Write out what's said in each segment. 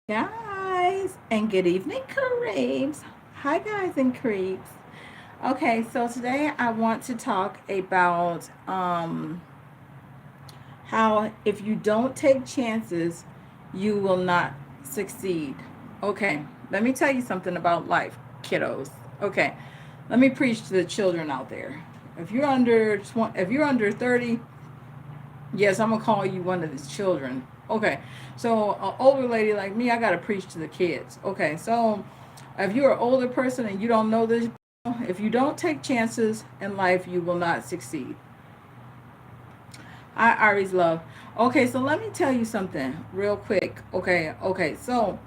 Guys, and good evening, Caribs. Hi, guys and creeps. Okay, so today I want to talk about how if you don't take chances, you will not succeed. Okay, let me tell you something about life, kiddos. Okay, let me preach to the children out there. If you're under 30, yes, I'm gonna call you one of these children. Okay, so an older lady like me, I gotta preach to the kids. Okay, so if you're an older person and you don't know this, if you don't take chances in life, you will not succeed. I always love. Okay, so let me tell you something real quick. Okay, so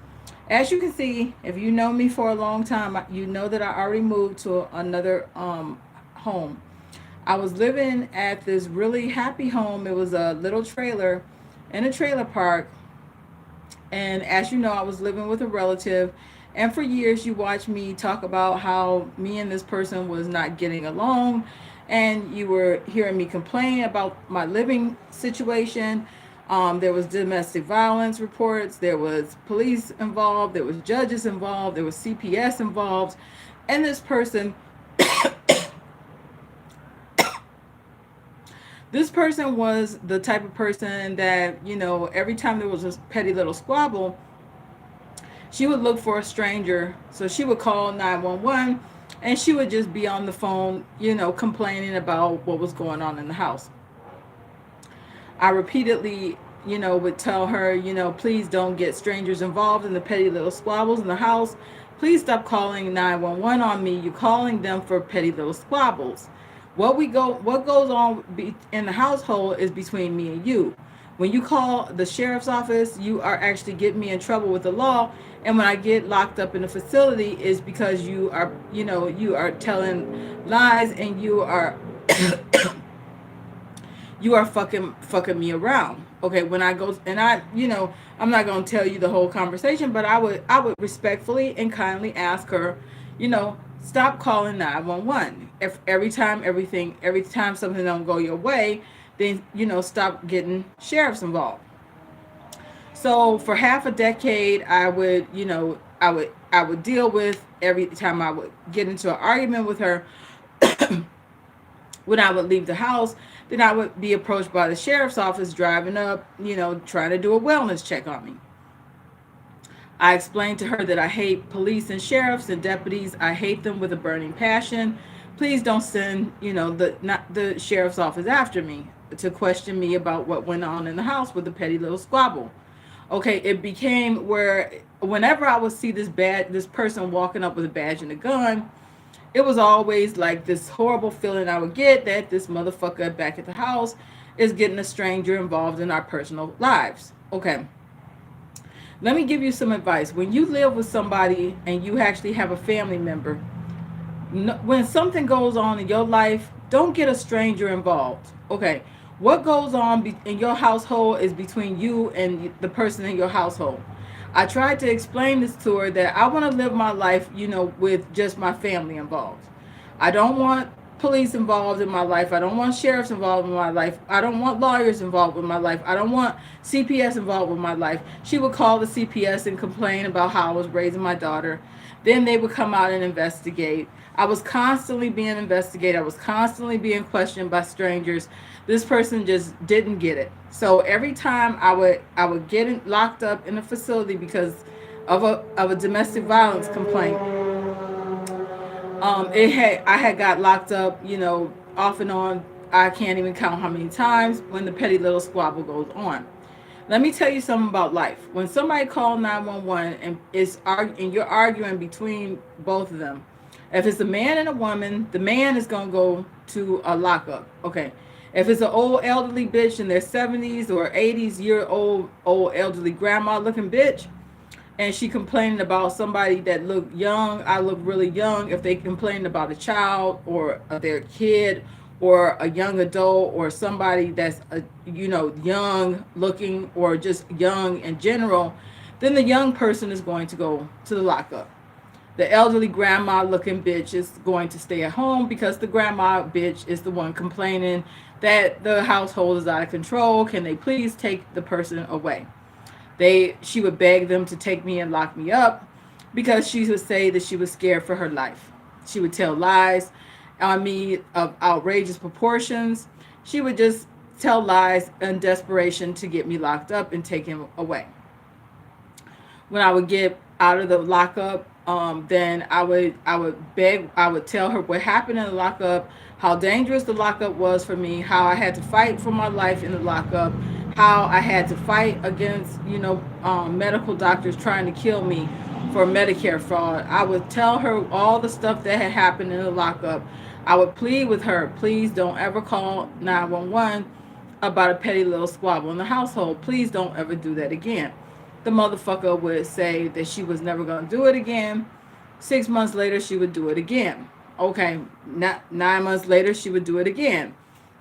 as you can see, if you know me for a long time, you know that I already moved to another home. I was living at this really happy home. It was a little trailer in a trailer park. And as you know, I was living with a relative. And for years, you watched me talk about how me and this person was not getting along. And you were hearing me complain about my living situation. There was domestic violence reports. There was police involved. There was judges involved. There was CPS involved. And this person was the type of person that, every time there was a petty little squabble, she would look for a stranger. So she would call 911 and she would just be on the phone, complaining about what was going on in the house. I repeatedly, would tell her, please don't get strangers involved in the petty little squabbles in the house. Please stop calling 911 on me. You're calling them for petty little squabbles. What goes on in the household is between me and you. When you call the sheriff's office, you are actually getting me in trouble with the law. And when I get locked up in a facility, is because you are telling lies and you are fucking me around. Okay, when I go and I'm not gonna tell you the whole conversation, but I would respectfully and kindly ask her, you know, stop calling 911. If every time something don't go your way, then stop getting sheriffs involved. So for half a decade, I would deal with every time I would get into an argument with her when I would leave the house, then I would be approached by the sheriff's office driving up, trying to do a wellness check on me. I explained to her that I hate police and sheriffs and deputies. I hate them with a burning passion. Please don't send, the not the sheriff's office after me to question me about what went on in the house with the petty little squabble. Okay, it became where whenever I would see this person walking up with a badge and a gun, it was always like this horrible feeling I would get that this motherfucker back at the house is getting a stranger involved in our personal lives. Okay, let me give you some advice. When you live with somebody and you actually have a family member, when something goes on in your life, don't get a stranger involved. Okay, what goes on in your household is between you and the person in your household. I tried to explain this to her that I want to live my life, with just my family involved. I don't want police involved in my life. I don't want sheriffs involved in my life. I don't want lawyers involved with my life. I don't want CPS involved with my life. She would call the CPS and complain about how I was raising my daughter. Then they would come out and investigate. I was constantly being investigated. I was constantly being questioned by strangers. This person just didn't get it. So every time I would get locked up in a facility because of a domestic violence complaint, I had got locked up, off and on. I can't even count how many times when the petty little squabble goes on. Let me tell you something about life. When somebody calls 911 and you're arguing between both of them, if it's a man and a woman, the man is gonna go to a lockup. Okay. If it's an old elderly bitch in their 70s or 80s old elderly grandma looking bitch, and she complaining about somebody that looked young, I look really young. If they complain about a child or their kid or a young adult or somebody that's young looking or just young in general, then the young person is going to go to the lockup. The elderly grandma looking bitch is going to stay at home because the grandma bitch is the one complaining that the household is out of control. Can they please take the person away? She would beg them to take me and lock me up because she would say that she was scared for her life. She would tell lies on me of outrageous proportions. She would just tell lies in desperation to get me locked up and taken away. When I would get out of the lockup, then I would tell her what happened in the lockup, how dangerous the lockup was for me, how I had to fight for my life in the lockup, how I had to fight against medical doctors trying to kill me for Medicare fraud. I would tell her all the stuff that had happened in the lockup. I would plead with her, please don't ever call 911 about a petty little squabble in the household. Please don't ever do that again. The motherfucker would say that she was never going to do it again. 6 months later, she would do it again. Okay, 9 months later, she would do it again.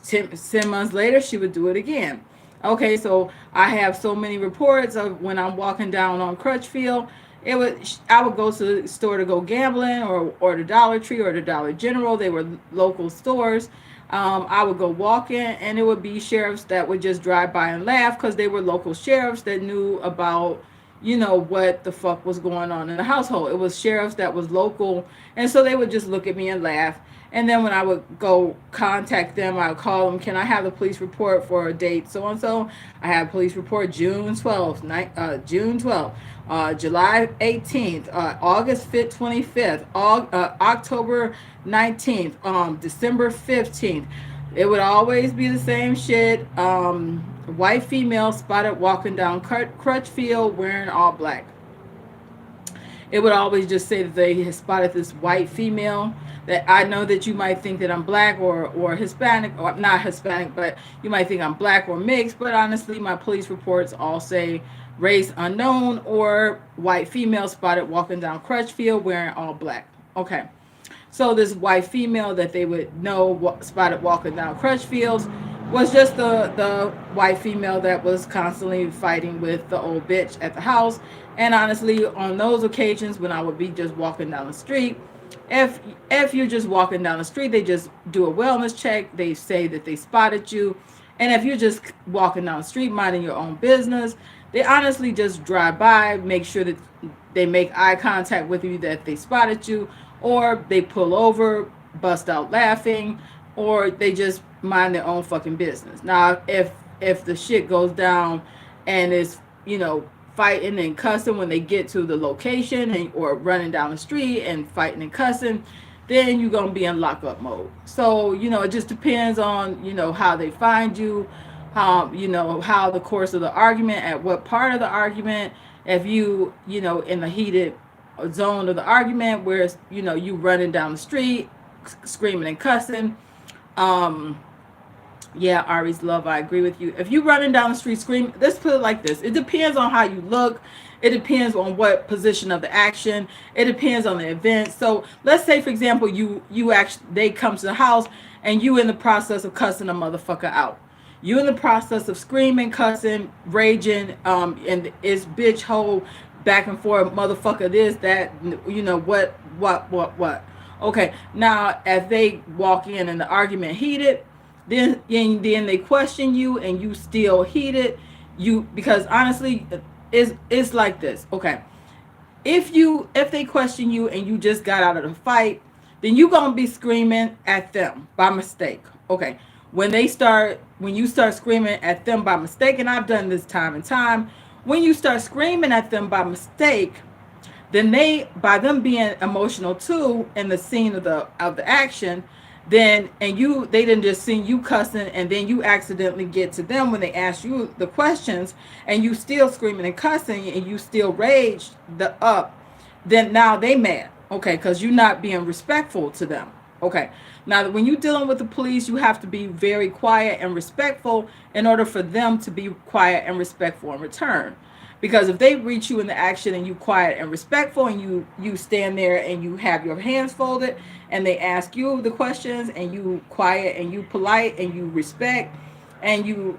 10 months later, she would do it again. Okay, so I have so many reports of when I'm walking down on Crutchfield. I would go to the store to go gambling, or the Dollar Tree or the Dollar General. They were local stores. I would go walking, and it would be sheriffs that would just drive by and laugh because they were local sheriffs that knew about, what the fuck was going on in the household. It was sheriffs that was local, and so they would just look at me and laugh. And then when I would go contact them, I would call them, can I have the police report for a date so and so? I have police report June 12th, June 12th, July 18th, August 5th, 25th, October 19th, December 15th. It would always be the same shit. White female spotted walking down Crutchfield wearing all black. It would always just say that they had spotted this white female. That I know that you might think that I'm black or Hispanic, or not Hispanic, but you might think I'm black or mixed. But honestly, my police reports all say race unknown or white female spotted walking down Crutchfield wearing all black. Okay. So this white female that they would know spotted walking down Crutchfield was just the white female that was constantly fighting with the old bitch at the house. And honestly, on those occasions when I would be just walking down the street, if you're just walking down the street, they just do a wellness check. They say that they spotted you. And if you're just walking down the street minding your own business, they honestly just drive by, make sure that they make eye contact with you, that they spotted you, or they pull over, bust out laughing, or they just mind their own fucking business. Now, if the shit goes down and it's, fighting and cussing when they get to the location, or running down the street and fighting and cussing, then you're going to be in lockup mode. So, it just depends on, how they find you, how the course of the argument, at what part of the argument, if in the heated zone of the argument where, you running down the street, screaming and cussing. Yeah, Ari's love, I agree with you. If you running down the street screaming, let's put it like this. It depends on how you look. It depends on what position of the action. It depends on the event. So let's say, for example, they come to the house and you in the process of cussing a motherfucker out. You in the process of screaming, cussing, raging, and it's bitch hole back and forth, motherfucker this, that, what. Okay, now if they walk in and the argument heated, then they question you and you still heated, because honestly, it's like this. Okay, if they question you and you just got out of the fight, then you gonna be screaming at them by mistake. Okay, when you start screaming at them by mistake, and I've done this time and time, when you start screaming at them by mistake, then by them being emotional too in the scene of the action, then they didn't just see you cussing and then you accidentally get to them when they ask you the questions and you still screaming and cussing and you still rage then now they mad. Okay, because you're not being respectful to them. Okay, now when you're dealing with the police, you have to be very quiet and respectful in order for them to be quiet and respectful in return. Because if they reach you in the action and you quiet and respectful and you stand there and you have your hands folded and they ask you the questions and you quiet and you polite and you respect and you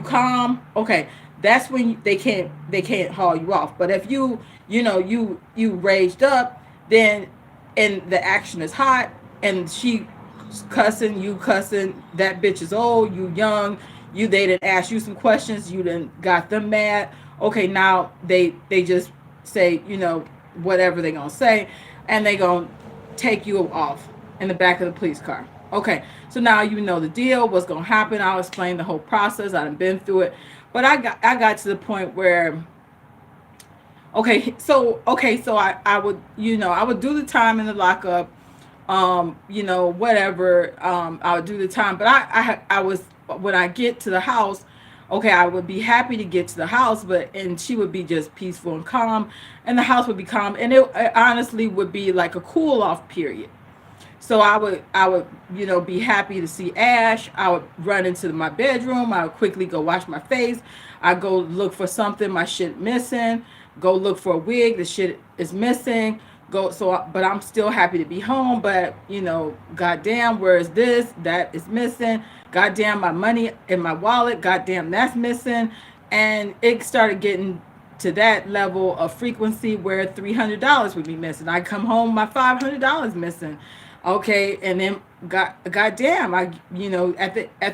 calm, okay, that's when they can't haul you off. But if you raged up, then and the action is hot and she cussing, you cussing, that bitch is old, you young, They didn't ask you some questions, you didn't got them mad. Okay, now they just say, whatever they gonna say, and they gonna take you off in the back of the police car. Okay, so now you know the deal, what's gonna happen. I'll explain the whole process. I've been through it, but I got to the point where okay, so I would I would do the time in the lockup, whatever. I would do the time, but I was, when I get to the house, okay, I would be happy to get to the house, and she would be just peaceful and calm, and the house would be calm, and it honestly would be like a cool off period. So I would be happy to see Ash. I would run into my bedroom. I would quickly go wash my face. I go look for something, my shit missing. Go look for a wig, the shit is missing. But I'm still happy to be home. But goddamn, where is this? That is missing. Goddamn, my money in my wallet. Goddamn, that's missing. And it started getting to that level of frequency where $300 would be missing. I come home, my $500 missing. Okay, and then goddamn, at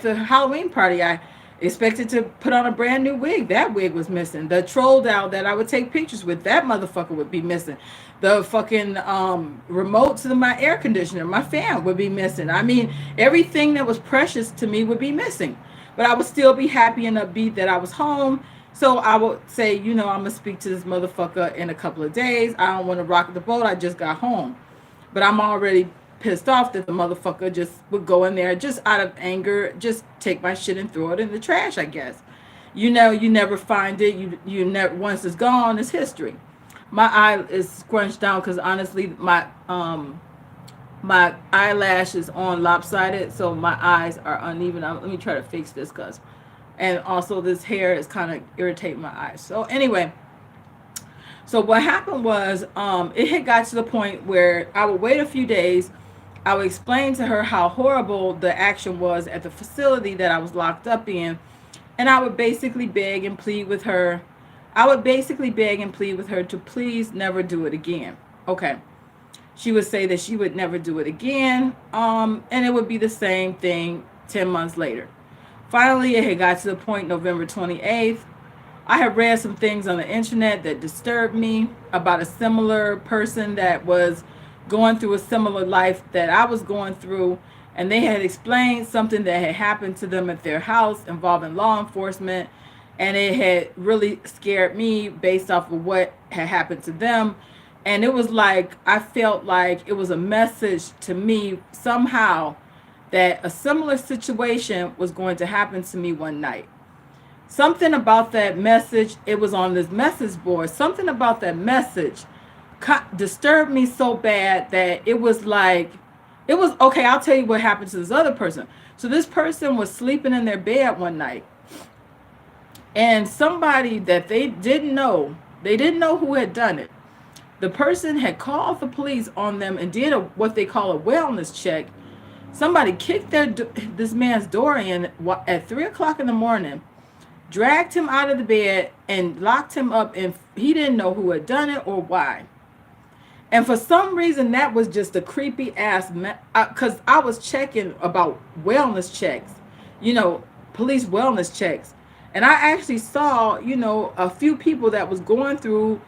the Halloween party, I expected to put on a brand new wig. That wig was missing. The troll doll that I would take pictures with, that motherfucker would be missing. The fucking remote to my air conditioner, my fan would be missing. I mean, everything that was precious to me would be missing. But I would still be happy and upbeat that I was home. So I would say, I'm gonna speak to this motherfucker in a couple of days. I don't want to rock the boat. I just got home. But I'm already pissed off that the motherfucker just would go in there just out of anger, just take my shit and throw it in the trash, I guess. You never find it. You never, once it's gone, it's history. My eye is scrunched down because honestly, my eyelash is on lopsided, so my eyes are uneven. Let me try to fix this, cause, and also this hair is kind of irritating my eyes. So anyway, so what happened was, it had got to the point where I would wait a few days. I would explain to her how horrible the action was at the facility that I was locked up in. And I would basically beg and plead with her. To please never do it again. Okay. She would say that she would never do it again. And it would be the same thing 10 months later. Finally, it had got to the point, November 28th. I had read some things on the internet that disturbed me about a similar person that was going through a similar life that I was going through, and they had explained something that had happened to them at their house involving law enforcement, and it had really scared me based off of what had happened to them. And it was like, I felt like it was a message to me somehow that a similar situation was going to happen to me one night. Something about that message, it was on this message board, something about that message disturbed me so bad that it was like, it was, okay, I'll tell you what happened to this other person. So this person was sleeping in their bed one night, and somebody that they didn't know who had done it. The person had called the police on them and did what they call a wellness check. Somebody kicked this man's door in at 3 o'clock in the morning, dragged him out of the bed and locked him up, and he didn't know who had done it or why. And for some reason, that was just a creepy ass, because I was checking about wellness checks, police wellness checks. And I actually saw, a few people that was going through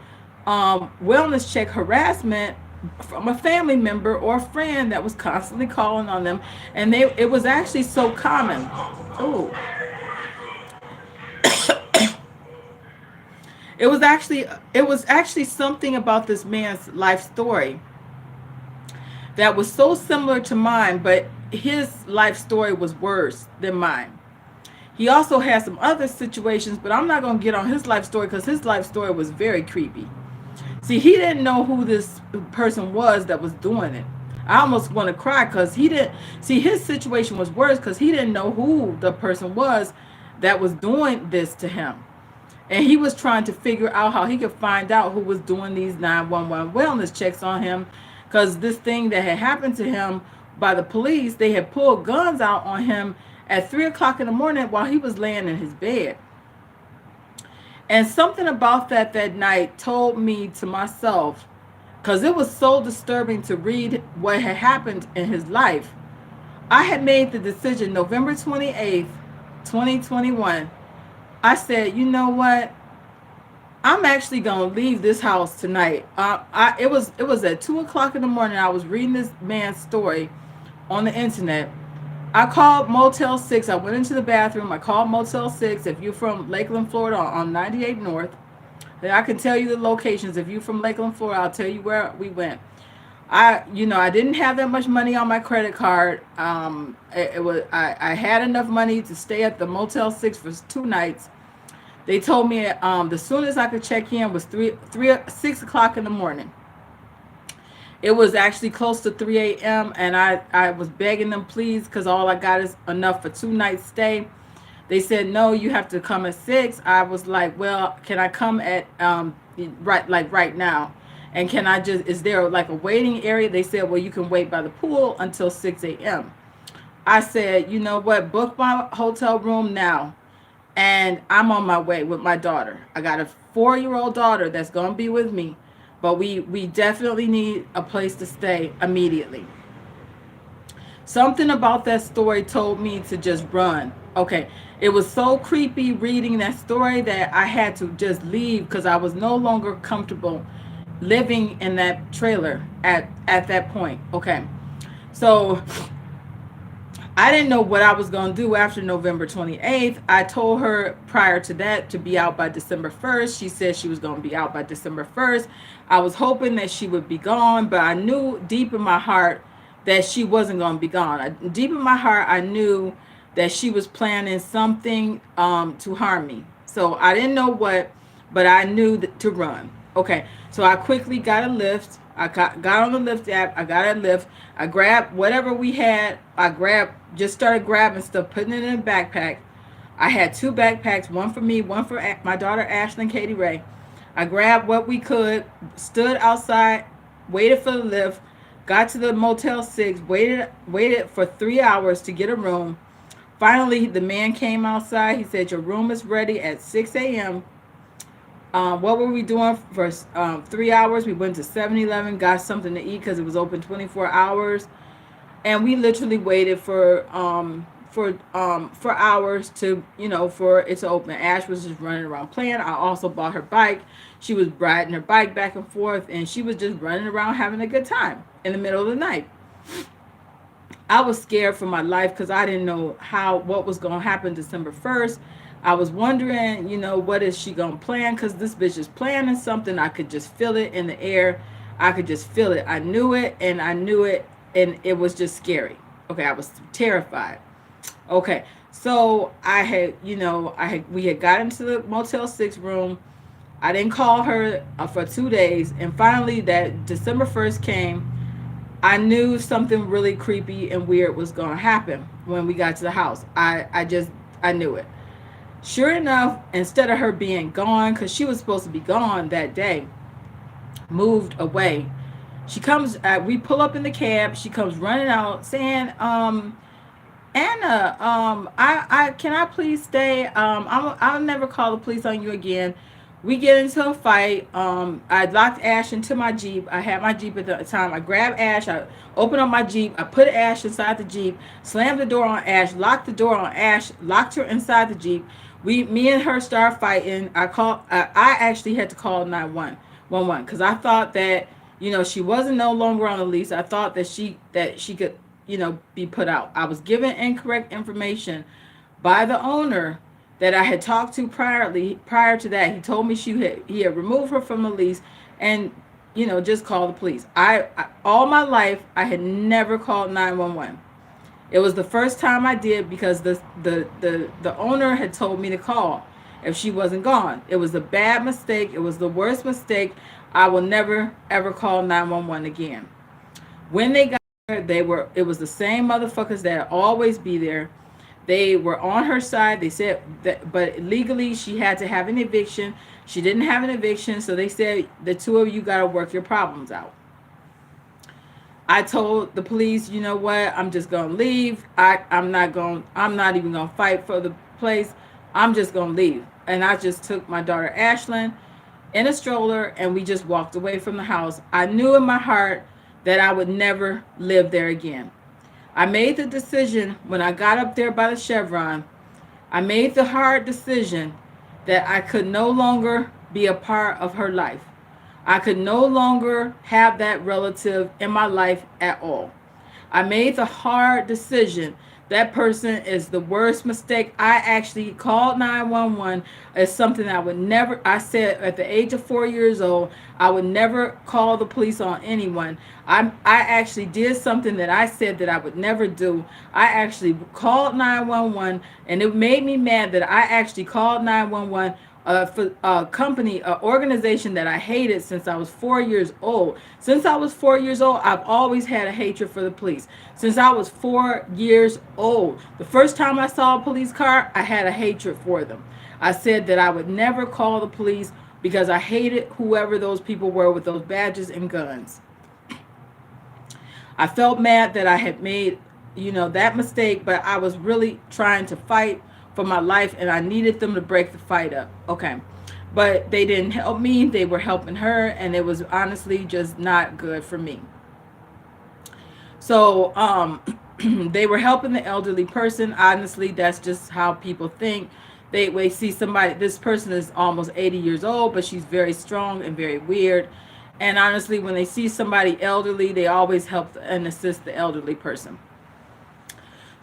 wellness check harassment from a family member or a friend that was constantly calling on them. And it was actually so common. Oh. It was actually something about this man's life story that was so similar to mine, but his life story was worse than mine. He also had some other situations, but I'm not going to get on his life story because his life story was very creepy. See, he didn't know who this person was that was doing it. I almost want to cry because he didn't see, his situation was worse because he didn't know who the person was that was doing this to him. And he was trying to figure out how he could find out who was doing these 911 wellness checks on him, because this thing that had happened to him by the police, they had pulled guns out on him at 3 o'clock in the morning while he was laying in his bed. And something about that night told me to myself, because it was so disturbing to read what had happened in his life. I had made the decision November 28th 2021. I said, you know what? I'm actually gonna leave this house tonight. It was at 2 o'clock in the morning. I was reading this man's story on the internet. I called Motel 6. I went into the bathroom. I called Motel 6. If you're from Lakeland, Florida, on 98 North, then I can tell you the locations. If you're from Lakeland, Florida, I'll tell you where we went. I didn't have that much money on my credit card. I had enough money to stay at the Motel 6 for 2 nights. They told me the soonest I could check in was 6 o'clock in the morning. It was actually close to 3 a.m. and I was begging them, please, because all I got is enough for 2 nights stay. They said, no, you have to come at 6. I was like, well, can I come at right now? And can I just, is there like a waiting area? They said, well, you can wait by the pool until 6 a.m. I said, you know what, book my hotel room now. And I'm on my way with my daughter. I got a 4-year-old daughter that's going to be with me, but we definitely need a place to stay immediately. Something about that story told me to just run. Okay, it was so creepy reading that story that I had to just leave because I was no longer comfortable living in that trailer at that point. Okay, so I didn't know what I was going to do after November 28th. I told her prior to that to be out by December 1st. She said she was going to be out by December 1st. I was hoping that she would be gone, but I knew deep in my heart that she wasn't going to be gone. Deep in my heart, I knew that she was planning something to harm me. So I didn't know what, but I knew to run. Okay, so I quickly got a lift. I got on the Lyft app. I got a Lyft. I grabbed whatever we had. Just started grabbing stuff, putting it in a backpack. I had 2 backpacks, one for me, one for my daughter Ashley and Katie Ray. I grabbed what we could, stood outside, waited for the lift, got to the Motel 6, waited for 3 hours to get a room. Finally, the man came outside. He said, your room is ready at 6 a.m. What were we doing for 3 hours? We went to 7-Eleven, got something to eat because it was open 24 hours. And we literally waited for hours to, for it to open. Ash was just running around playing. I also bought her bike. She was riding her bike back and forth, and she was just running around having a good time in the middle of the night. I was scared for my life because I didn't know what was going to happen December 1st. I was wondering, what is she going to plan? Because this bitch is planning something. I could just feel it in the air. I could just feel it. I knew it, and it was just scary. Okay, I was terrified. Okay, so we had got into the Motel 6 room. I didn't call her for 2 days, and finally that December 1st came. I knew something really creepy and weird was going to happen when we got to the house. I knew it. Sure enough, instead of her being gone, because she was supposed to be gone that day, moved away. She comes, we pull up in the cab. She comes running out saying, Anna, I can I please stay? I'll never call the police on you again. We get into a fight. I locked Ash into my Jeep. I had my Jeep at the time. I grabbed Ash. I opened up my Jeep. I put Ash inside the Jeep, slammed the door on Ash, locked the door on Ash, locked her inside the Jeep. Me and her started fighting. I actually had to call 911 because I thought that, she wasn't no longer on the lease. I thought that she could, be put out. I was given incorrect information by the owner that I had talked to prior to that. He told me he had removed her from the lease and, just call the police. I all my life, I had never called 911. It was the first time I did because the owner had told me to call if she wasn't gone. It was a bad mistake. It was the worst mistake. I will never, ever call 911 again. When they got there, it was the same motherfuckers that always be there. They were on her side. They said that, but legally she had to have an eviction. She didn't have an eviction, so they said the two of you got to work your problems out. I told the police, you know what? I'm just gonna leave. I'm not even gonna fight for the place. I'm just gonna leave. And I just took my daughter Ashlyn in a stroller and we just walked away from the house. I knew in my heart that I would never live there again. I made the decision when I got up there by the Chevron I made the hard decision that I could no longer be a part of her life. I could no longer have that relative in my life at all. I made the hard decision. That person is the worst mistake. I actually called 911 as something I would never, I said at the age of 4 years old, I would never call the police on anyone. I actually did something that I said that I would never do. I actually called 911, and it made me mad that I actually called 911 for a company, an organization that I hated since I was 4 years old. Since I was 4 years old, I've always had a hatred for the police. Since I was 4 years old, the first time I saw a police car, I had a hatred for them. I said that I would never call the police because I hated whoever those people were with those badges and guns. I felt mad that I had made, that mistake, but I was really trying to fight for my life, and I needed them to break the fight up. Okay. But they didn't help me. They were helping her, and it was honestly just not good for me. So, they were helping the elderly person. Honestly, that's just how people think. They see somebody, this person is almost 80 years old, but she's very strong and very weird. And honestly, when they see somebody elderly, they always help and assist the elderly person.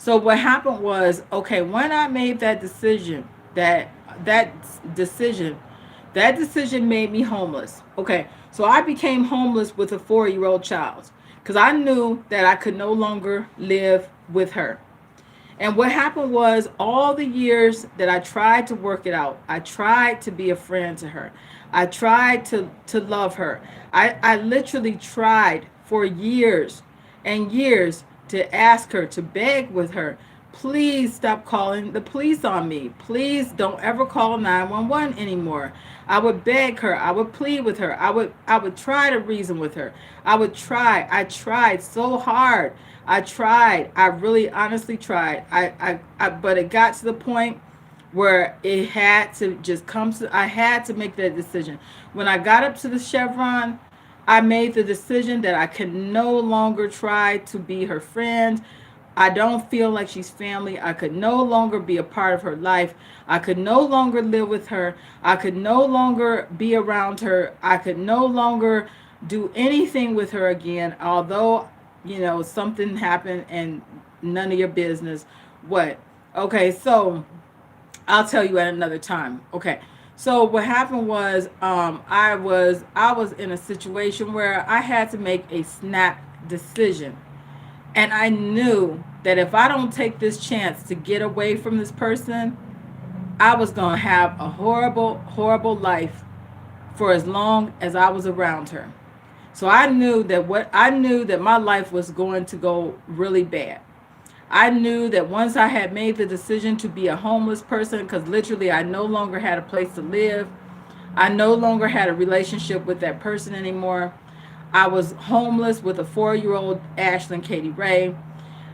So what happened was, okay, when I made that decision, that decision, that decision made me homeless. Okay, so I became homeless with a 4-year-old child because I knew that I could no longer live with her. And what happened was, all the years that I tried to work it out, I tried to be a friend to her. I tried to love her. I literally tried for years and years to ask her, to beg with her, please stop calling the police on me. Please don't ever call 911 anymore. I would beg her. I would plead with her. I would try to reason with her. I would try. I tried so hard. I tried. I really honestly tried. But it got to the point where it had to just come to, I had to make that decision. When I got up to the Chevron, I made the decision that I could no longer try to be her friend. I don't feel like she's family. I could no longer be a part of her life. I could no longer live with her. I could no longer be around her. I could no longer do anything with her again, although, something happened and none of your business. What? Okay, so I'll tell you at another time. Okay. So what happened was, I was in a situation where I had to make a snap decision. And I knew that if I don't take this chance to get away from this person, I was going to have a horrible, horrible life for as long as I was around her. So I knew that my life was going to go really bad. I knew that once I had made the decision to be a homeless person, because literally I no longer had a place to live, I no longer had a relationship with that person anymore. I was homeless with a 4-year-old Ashlyn Katie Ray.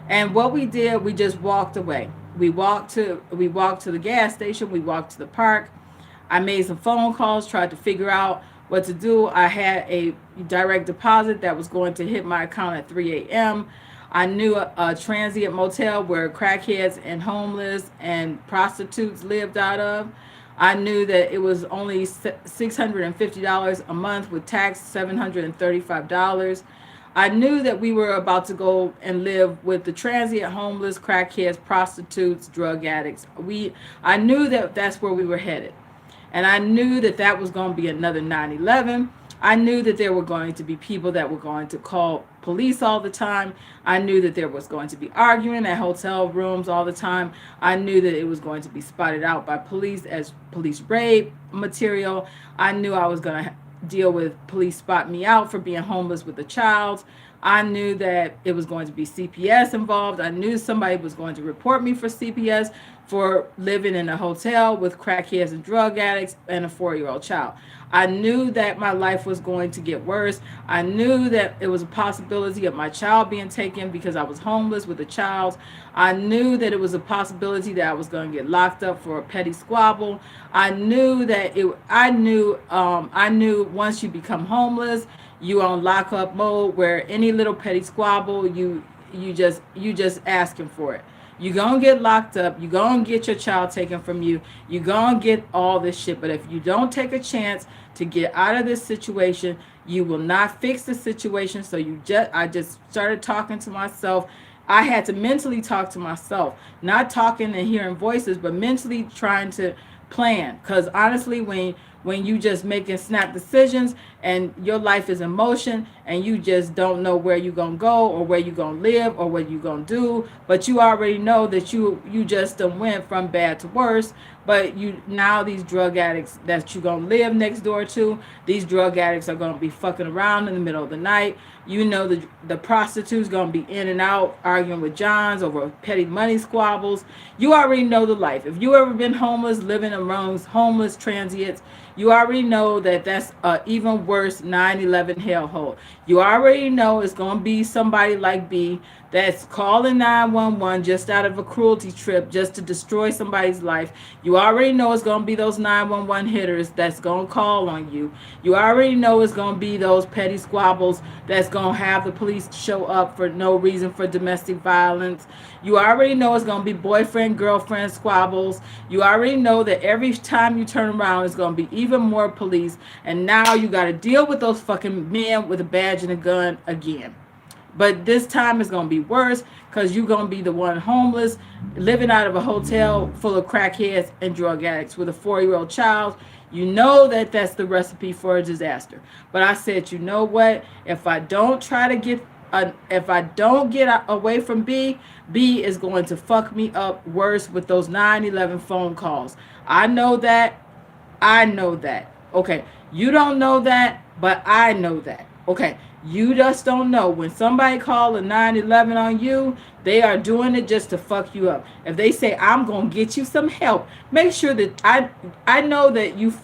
And what we did, we just walked away. We walked to the gas station, we walked to the park. I made some phone calls, tried to figure out what to do. I had a direct deposit that was going to hit my account at 3 a.m. I knew a transient motel where crackheads and homeless and prostitutes lived out of. I knew that it was only $650 a month with tax, $735. I knew that we were about to go and live with the transient homeless, crackheads, prostitutes, drug addicts. I knew that that's where we were headed. And I knew that that was going to be another 9/11. I knew that there were going to be people that were going to call police all the time. I knew that there was going to be arguing at hotel rooms all the time. I knew that it was going to be spotted out by police as police raid material. I knew I was going to deal with police spot me out for being homeless with a child. I knew that it was going to be CPS involved. I knew somebody was going to report me for CPS for living in a hotel with crackheads and drug addicts and a 4-year-old child. I knew that my life was going to get worse. I knew that it was a possibility of my child being taken because I was homeless with a child. I knew that it was a possibility that I was going to get locked up for a petty squabble. I knew that I knew once you become homeless, you on lockup mode where any little petty squabble, you just asking for it. You gonna get locked up. You gonna get your child taken from you. You gonna get all this shit. But if you don't take a chance to get out of this situation, you will not fix the situation. So I just started talking to myself. I had to mentally talk to myself, not talking and hearing voices, but mentally trying to plan. Because honestly, when you just making snap decisions and your life is in motion and you just don't know where you're going to go or where you're going to live or what you're going to do, but you already know that you just went from bad to worse. But you now these drug addicts that you're going to live next door to, these drug addicts are going to be fucking around in the middle of the night. You know the prostitutes going to be in and out arguing with Johns over petty money squabbles. You already know the life. If you ever been homeless, living amongst homeless transients, you already know that that's a even worse 9/11 hellhole. You already know it's going to be somebody like B that's calling 911 just out of a cruelty trip just to destroy somebody's life. You already know it's going to be those 911 hitters that's going to call on you. You already know it's going to be those petty squabbles that's going to have the police show up for no reason for domestic violence. You already know it's going to be boyfriend, girlfriend squabbles. You already know that every time you turn around, it's going to be even more police. And now you got to deal with those fucking men with a badge and a gun again. But this time it's going to be worse because you're going to be the one homeless, living out of a hotel full of crackheads and drug addicts with a 4-year-old child. You know that that's the recipe for a disaster. But I said, you know what? If I don't try to get, if I don't get away from B, B is going to fuck me up worse with those 9/11 phone calls. I know that. I know that. Okay. You don't know that, but I know that. Okay. You just don't know. When somebody call a 9/11 on you, they are doing it just to fuck you up. If they say, I'm going to get you some help, make sure that I know that you,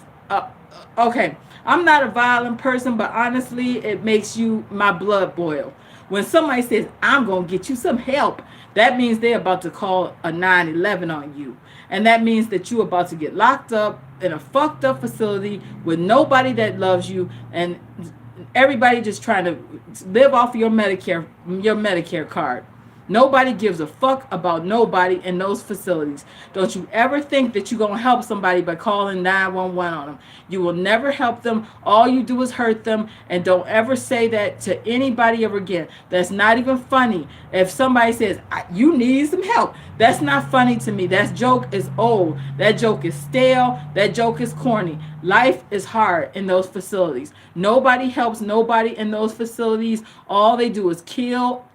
okay, I'm not a violent person, but honestly, it makes my blood boil. When somebody says, I'm going to get you some help, that means they're about to call a 9/11 on you. And that means that you're about to get locked up in a fucked up facility with nobody that loves you and everybody just trying to live off of your Medicare card. Nobody gives a fuck about nobody in those facilities. Don't you ever think that you're going to help somebody by calling 911 on them. You will never help them. All you do is hurt them. And don't ever say that to anybody ever again. That's not even funny. If somebody says, you need some help, that's not funny to me. That joke is old. That joke is stale. That joke is corny. Life is hard in those facilities. Nobody helps nobody in those facilities. All they do is kill,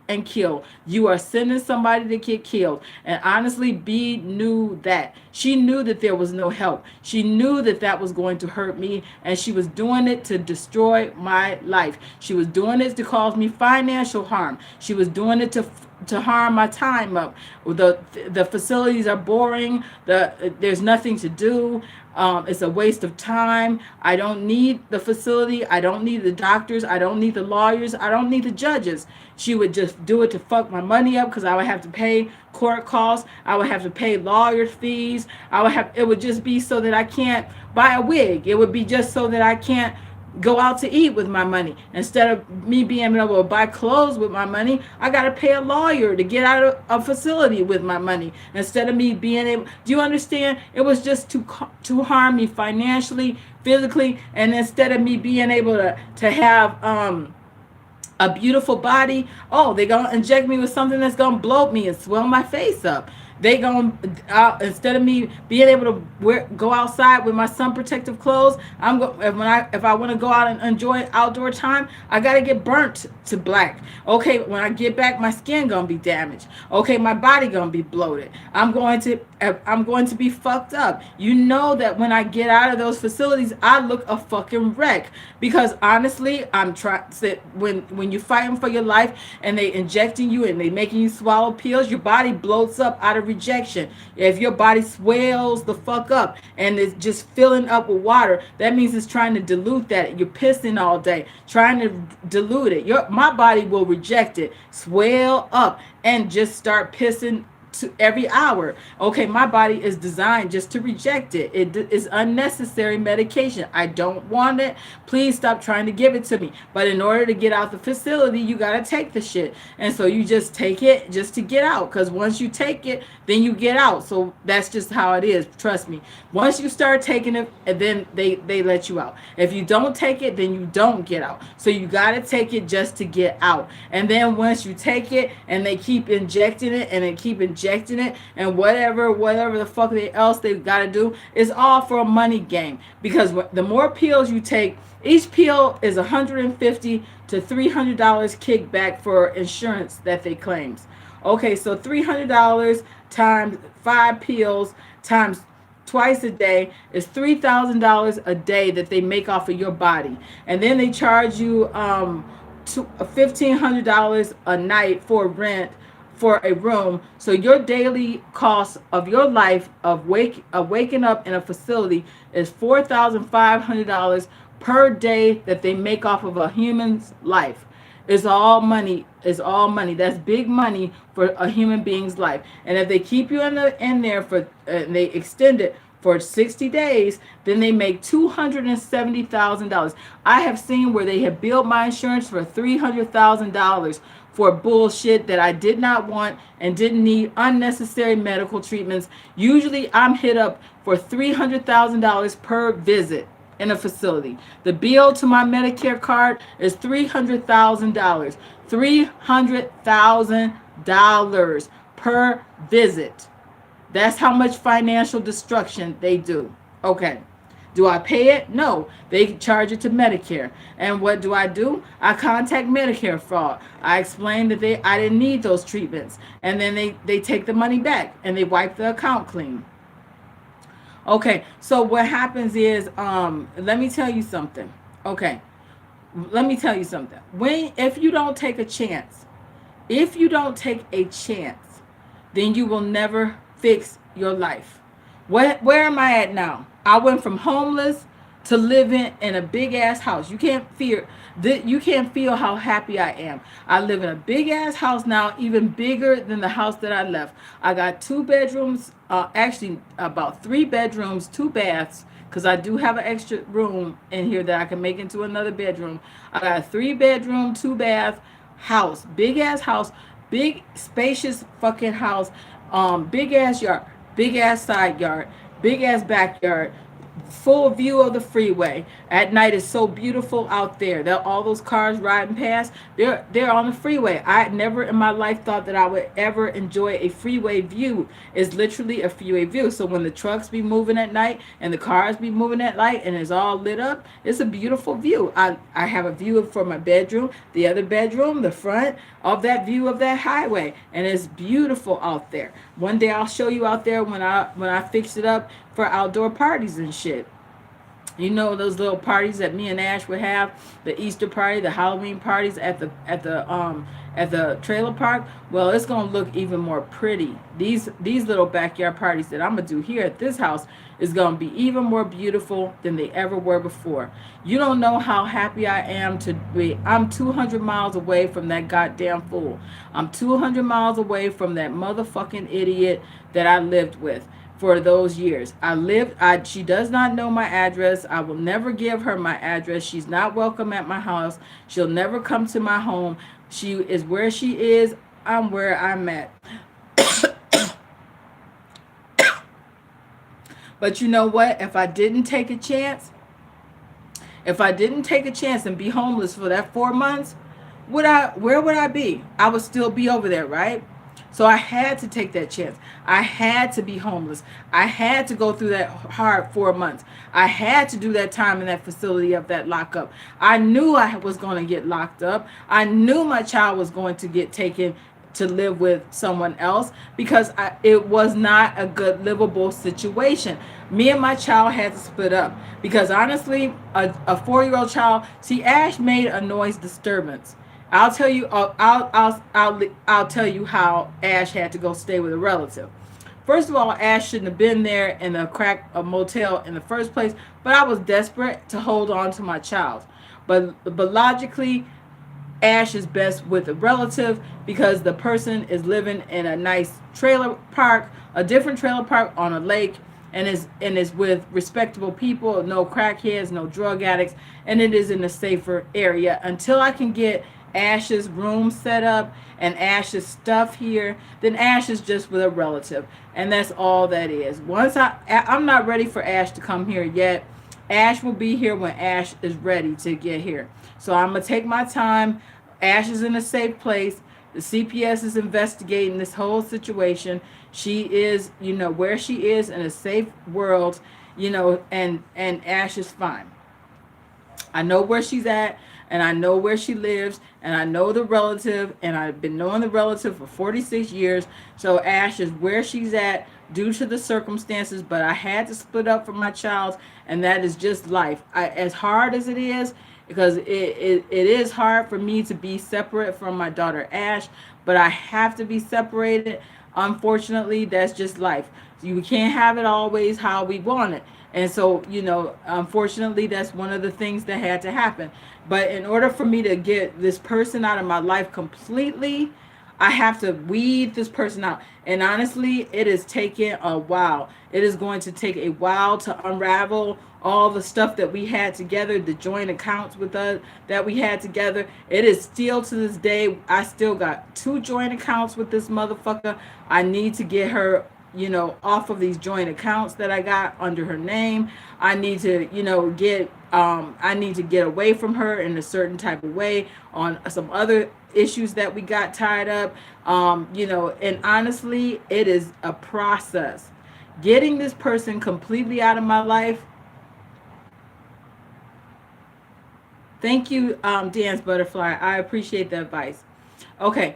and kill. You are sending somebody to get killed. And honestly, B knew that. She knew that there was no help. She knew that that was going to hurt me, and she was doing it to destroy my life. She was doing it to cause me financial harm. She was doing it to harm my time up. The facilities are boring. There's nothing to do. It's a waste of time. I don't need the facility. I don't need the doctors. I don't need the lawyers. I don't need the judges. She would just do it to fuck my money up because I would have to pay court costs. I would have to pay lawyer fees. It would just be so that I can't buy a wig. It would be just so that I can't go out to eat with my money. Instead of me being able to buy clothes with my money, I got to pay a lawyer to get out of a facility with my money. Instead of me being able, do you understand? It was just to harm me financially, physically, and instead of me being able to have a beautiful body, they're going to inject me with something that's going to bloat me and swell my face up. They going instead of me being able to go outside with my sun protective clothes, if I want to go out and enjoy outdoor time, I gotta get burnt to black. Okay, when I get back, my skin gonna be damaged. Okay, my body gonna be bloated. I'm going to be fucked up. You know that when I get out of those facilities, I look a fucking wreck. Because honestly, I'm trying. When you're fighting for your life and they injecting you and they making you swallow pills, your body bloats up out of rejection. If your body swells the fuck up and it's just filling up with water, that means it's trying to dilute that. You're pissing all day, trying to dilute it. My body will reject it, swell up, and just start pissing every hour. Okay, my body is designed just to reject it. It is unnecessary medication. I don't want it. Please stop trying to give it to me. But in order to get out the facility, you got to take the shit. And so you just take it just to get out. Because once you take it, then you get out. So that's just how it is. Trust me. Once you start taking it, and then they let you out. If you don't take it, then you don't get out. So you got to take it just to get out. And then once you take it and they keep injecting it and they keep injecting it and whatever the fuck else they got to do, it's all for a money game. Because the more pills you take, each pill is $150 to $300 kickback for insurance that they claims. Okay, so $300 times 5 pills times twice a day is $3,000 a day that they make off of your body. And then they charge you $1,500 a night for rent for a room. So your daily cost of your life of waking up in a facility is $4,500 per day that they make off of a human's life. It's all money. It's all money. That's big money for a human being's life. And if they keep you in there for they extend it for 60 days, then they make $270,000. I have seen where they have billed my insurance for $300,000 for bullshit that I did not want and didn't need, unnecessary medical treatments. Usually I'm hit up for $300,000 per visit in a facility. The bill to my Medicare card is $300,000. $300,000 per visit. That's how much financial destruction they do. Okay. Do I pay it? No. They charge it to Medicare. And what do? I contact Medicare fraud. I explain that I didn't need those treatments. And then they take the money back and they wipe the account clean. Okay, so what happens is, let me tell you something. Okay, let me tell you something. If you don't take a chance, then you will never fix your life. Where am I at now? I went from homeless to living in a big ass house. You can't feel how happy I am. I live in a big ass house now, even bigger than the house that I left. I got 2 bedrooms, actually about 3 bedrooms, 2 baths, because I do have an extra room in here that I can make into another bedroom. I got a 3 bedroom, 2 bath house, big ass house, big spacious fucking house, big ass yard, big ass side yard, big ass backyard, full view of the freeway. At night it's so beautiful out there. All those cars riding past, they're on the freeway. I never in my life thought that I would ever enjoy a freeway view. It's literally a freeway view. So when the trucks be moving at night and the cars be moving at night and it's all lit up, it's a beautiful view. I have a view for my bedroom, the other bedroom, the front of that view of that highway, and it's beautiful out there. One day I'll show you out there when I fix it up for outdoor parties and shit. You know those little parties that me and Ash would have, the Easter party, the Halloween parties at the trailer park. Well, it's gonna look even more pretty. These little backyard parties that I'm gonna do here at this house is gonna be even more beautiful than they ever were before. You don't know how happy I am to be. I'm 200 miles away from that goddamn fool. I'm 200 miles away from that motherfucking idiot that I lived with for those years. She does not know my address. I will never give her my address. She's not welcome at my house. She'll never come to my home. She is where she is. I'm where I'm at. But you know what? If I didn't take a chance and be homeless for that 4 months, where would I be? I would still be over there, right? So I had to take that chance. I had to be homeless. I had to go through that hard 4 months. I had to do that time in that facility of that lockup. I knew I was going to get locked up. I knew my child was going to get taken to live with someone else because it was not a good livable situation. Me and my child had to split up because honestly, a 4-year-old child, see, Ash made a noise disturbance. I'll tell you. I'll tell you how Ash had to go stay with a relative. First of all, Ash shouldn't have been there in a motel in the first place. But I was desperate to hold on to my child. But logically, Ash is best with a relative because the person is living in a nice trailer park, a different trailer park on a lake, and is with respectable people, no crackheads, no drug addicts, and it is in a safer area. Until I can get Ash's room set up and Ash's stuff here, then Ash is just with a relative, and that's all that is. I'm not ready for Ash to come here yet. Ash will be here when Ash is ready to get here. So I'm going to take my time. Ash is in a safe place. The CPS is investigating this whole situation. She is, where she is in a safe world, and Ash is fine. I know where she's at, and I know where she lives, and I know the relative, and I've been knowing the relative for 46 years. So Ash is where she's at due to the circumstances, but I had to split up from my child, and that is just life. As hard as it is, because it is hard for me to be separate from my daughter Ash, but I have to be separated. Unfortunately, that's just life. You can't have it always how we want it. And so, unfortunately, that's one of the things that had to happen. But in order for me to get this person out of my life completely, I have to weed this person out. And honestly, it is taking a while. It is going to take a while to unravel all the stuff that we had together, the joint accounts with us that we had together. It is still to this day, I still got 2 joint accounts with this motherfucker. I need to get her, off of these joint accounts that I got under her name. I need to, I need to get away from her in a certain type of way on some other issues that we got tied up. And honestly, it is a process. Getting this person completely out of my life. Thank you, Dance Butterfly. I appreciate the advice. Okay.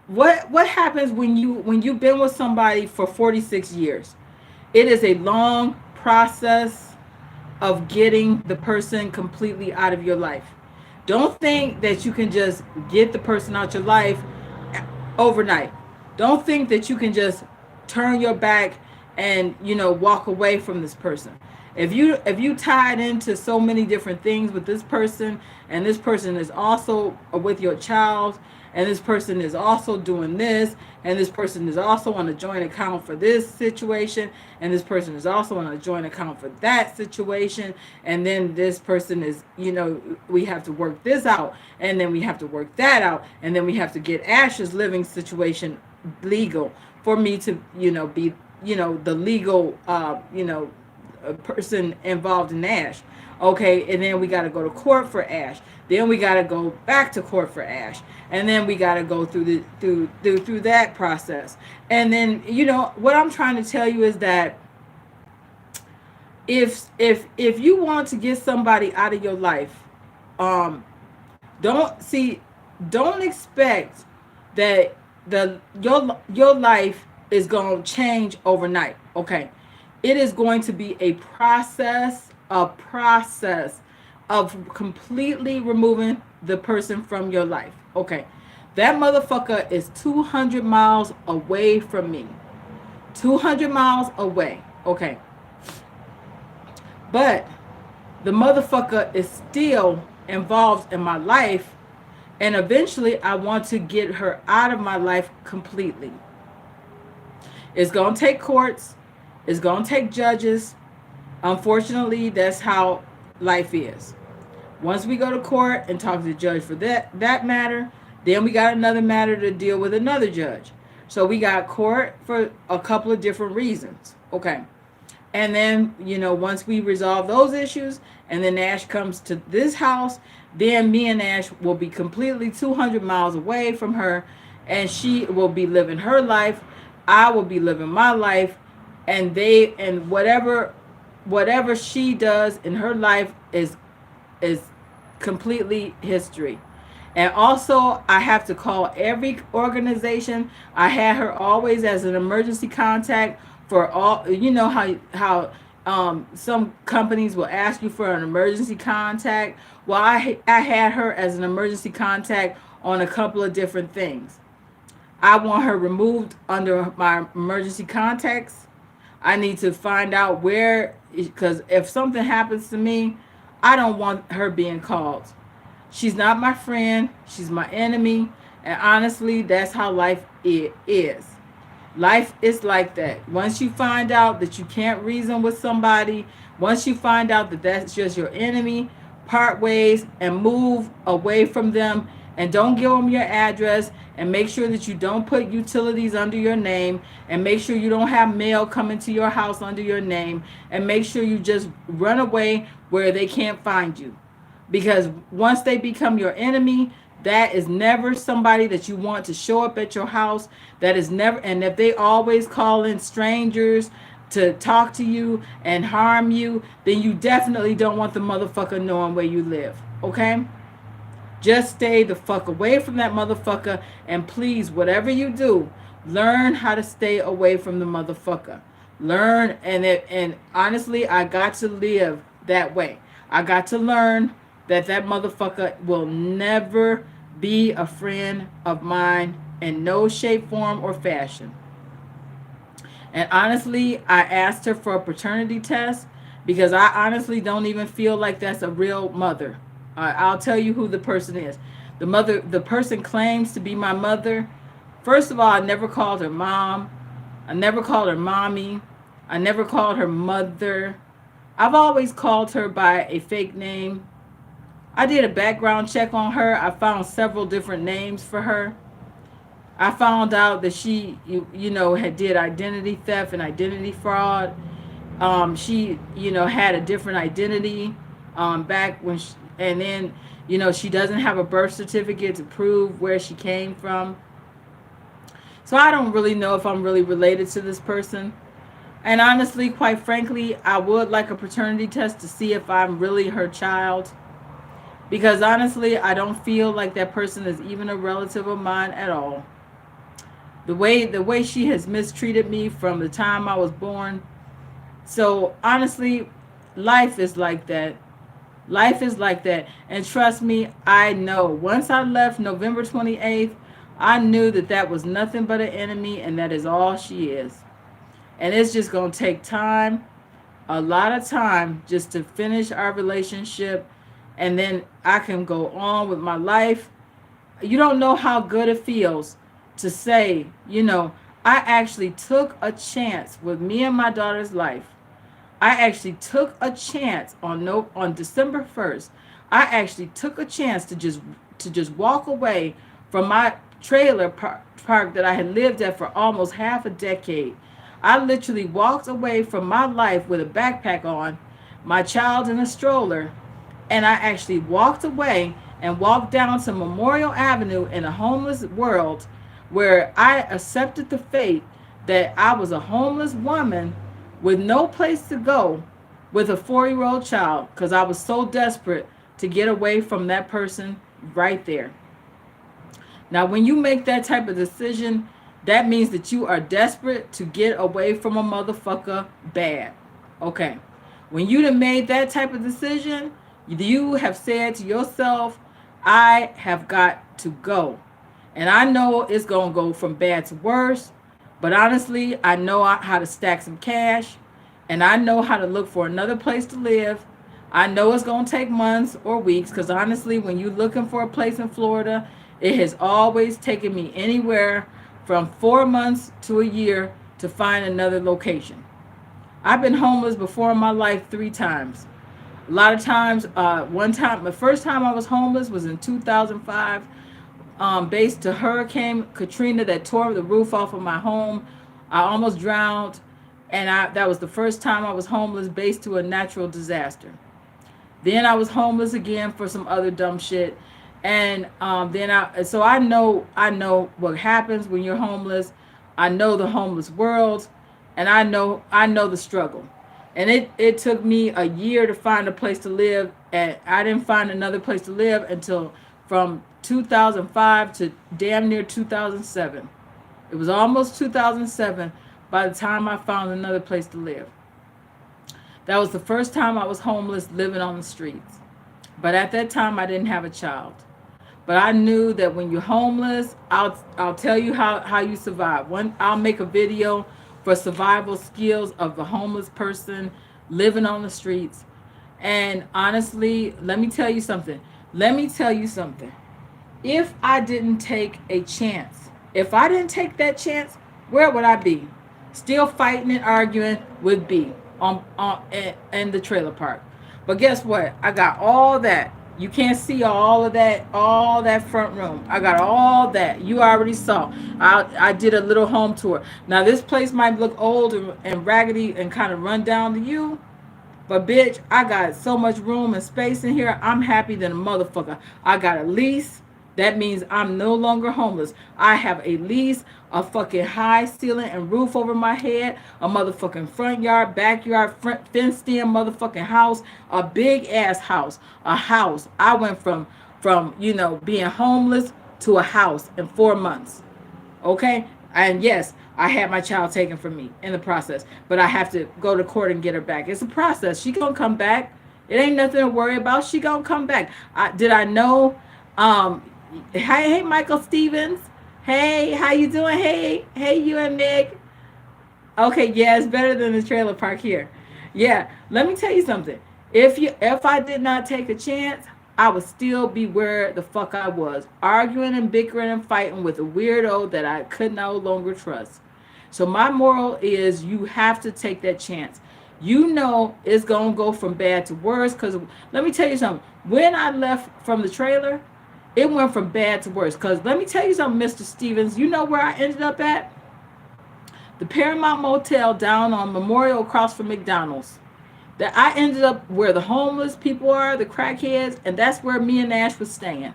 What happens when you've been with somebody for 46 years? It is a long process of getting the person completely out of your life. Don't think that you can just get the person out your life overnight. Don't think that you can just turn your back and walk away from this person. If you tied into so many different things with this person, and this person is also with your child, and this person is also doing this, and this person is also on a joint account for this situation, and this person is also on a joint account for that situation, and then this person is, we have to work this out, and then we have to work that out, and then we have to get Ash's living situation legal for me to, be, the legal, person involved in Ash. Okay, and then we got to go to court for Ash. Then we got to go back to court for Ash, and then we got to go through through that process. And then what I'm trying to tell you is that if you want to get somebody out of your life, don't expect that your life is going to change overnight. Okay, it is going to be a process of completely removing the person from your life. Okay, that motherfucker is 200 miles away from me. 200 miles away. Okay, but the motherfucker is still involved in my life, and eventually I want to get her out of my life completely. It's going to take courts. It's going to take judges. Unfortunately, that's how life is. Once we go to court and talk to the judge for that matter, then we got another matter to deal with another judge. So we got court for a couple of different reasons. Okay. And then, once we resolve those issues, and then Ash comes to this house, then me and Ash will be completely 200 miles away from her, and she will be living her life. I will be living my life, and whatever she does in her life is completely history. And also, I have to call every organization. I had her always as an emergency contact for all. How some companies will ask you for an emergency contact. Well, I had her as an emergency contact on a couple of different things. I want her removed under my emergency contacts. I need to find out where, because if something happens to me, I don't want her being called. She's not my friend. She's my enemy. And honestly, that's how life is. Life is like that. Once you find out that you can't reason with somebody, once you find out that that's just your enemy, part ways and move away from them, and don't give them your address, and make sure that you don't put utilities under your name, and make sure you don't have mail coming to your house under your name, and make sure you just run away where they can't find you. Because once they become your enemy, that is never somebody that you want to show up at your house. That is never, and if they always call in strangers to talk to you and harm you, then you definitely don't want the motherfucker knowing where you live. Okay? Just stay the fuck away from that motherfucker, and please, whatever you do, learn how to stay away from the motherfucker. Learn, and honestly, I got to live that way. I got to learn that that motherfucker will never be a friend of mine in no shape, form, or fashion. And honestly, I asked her for a paternity test because I honestly don't even feel like that's a real mother. I'll tell you who the person is. The person claims to be my mother. First of all, I never called her mom. I never called her mommy. I never called her mother. I've always called her by a fake name. I did a background check on her. I found several different names for her. I found out that she, had did identity theft and identity fraud. She, had a different identity back when, and then, she doesn't have a birth certificate to prove where she came from. So I don't really know if I'm really related to this person. And honestly, quite frankly, I would like a paternity test to see if I'm really her child. Because honestly, I don't feel like that person is even a relative of mine at all. The way she has mistreated me from the time I was born. So honestly, life is like that. Life is like that. And trust me, I know. Once I left November 28th, I knew that that was nothing but an enemy, and that is all she is. And it's just going to take time, a lot of time, just to finish our relationship, and then I can go on with my life. You don't know how good it feels to say, I actually took a chance with me and my daughter's life. I actually took a chance on December 1st. I actually took a chance to just walk away from my trailer park that I had lived at for almost half a decade. I literally walked away from my life with a backpack on, my child in a stroller, and I actually walked away and walked down to Memorial Avenue in a homeless world, where I accepted the fate that I was a homeless woman with no place to go with a 4-year-old child, because I was so desperate to get away from that person right there. Now, when you make that type of decision, that means that you are desperate to get away from a motherfucker bad. Okay. When you done made that type of decision, you have said to yourself, I have got to go. And I know it's going to go from bad to worse. But honestly, I know how to stack some cash. And I know how to look for another place to live. I know it's going to take months or weeks. Because honestly, when you're looking for a place in Florida, it has always taken me anywhere from 4 months to a year to find another location. I've been homeless before in my life 3 times. A lot of times, one time, the first time I was homeless was in 2005, based to Hurricane Katrina that tore the roof off of my home. I almost drowned, and that was the first time I was homeless based to a natural disaster. Then I was homeless again for some other dumb shit. And so I know what happens when you're homeless. I know the homeless world, and I know the struggle. And it took me a year to find a place to live, and I didn't find another place to live until from 2005 to damn near 2007. It was almost 2007 by the time I found another place to live. That was the first time I was homeless, living on the streets. But at that time, I didn't have a child. But I knew that when you're homeless, I'll tell you how you survive. I'll make a video for survival skills of a homeless person living on the streets. And honestly, let me tell you something. Let me tell you something. If I didn't take a chance, if I didn't take that chance, where would I be? Still fighting and arguing with B in the trailer park. But guess what? I got all that. You can't see all that front room. I got all that. You already saw. I did a little home tour. Now this place might look old and raggedy and kind of run down to you, but bitch, I got so much room and space in here. I'm happy than a motherfucker. I got a lease. That means I'm no longer homeless. I have a lease, a fucking high ceiling and roof over my head, a motherfucking front yard, backyard, front fenced in motherfucking house, a big ass house, a house. I went from being homeless to a house in 4 months. Okay? And yes, I had my child taken from me in the process, but I have to go to court and get her back. It's a process. She gonna come back. It ain't nothing to worry about. She gonna come back. Did I know? Um, hey, Michael Stevens. Hey, how you doing? Hey, you and Nick. Okay, yeah, it's better than the trailer park here. Yeah, let me tell you something. If I did not take a chance, I would still be where the fuck I was, arguing and bickering and fighting with a weirdo that I could no longer trust. So my moral is you have to take that chance. You know it's gonna go from bad to worse. Cause let me tell you something. When I left from the trailer, it went from bad to worse. Cause let me tell you something, Mr. Stevens. You know where I ended up at? The Paramount Motel down on Memorial across from McDonald's. That I ended up where the homeless people are, the crackheads, and that's where me and Ash was staying.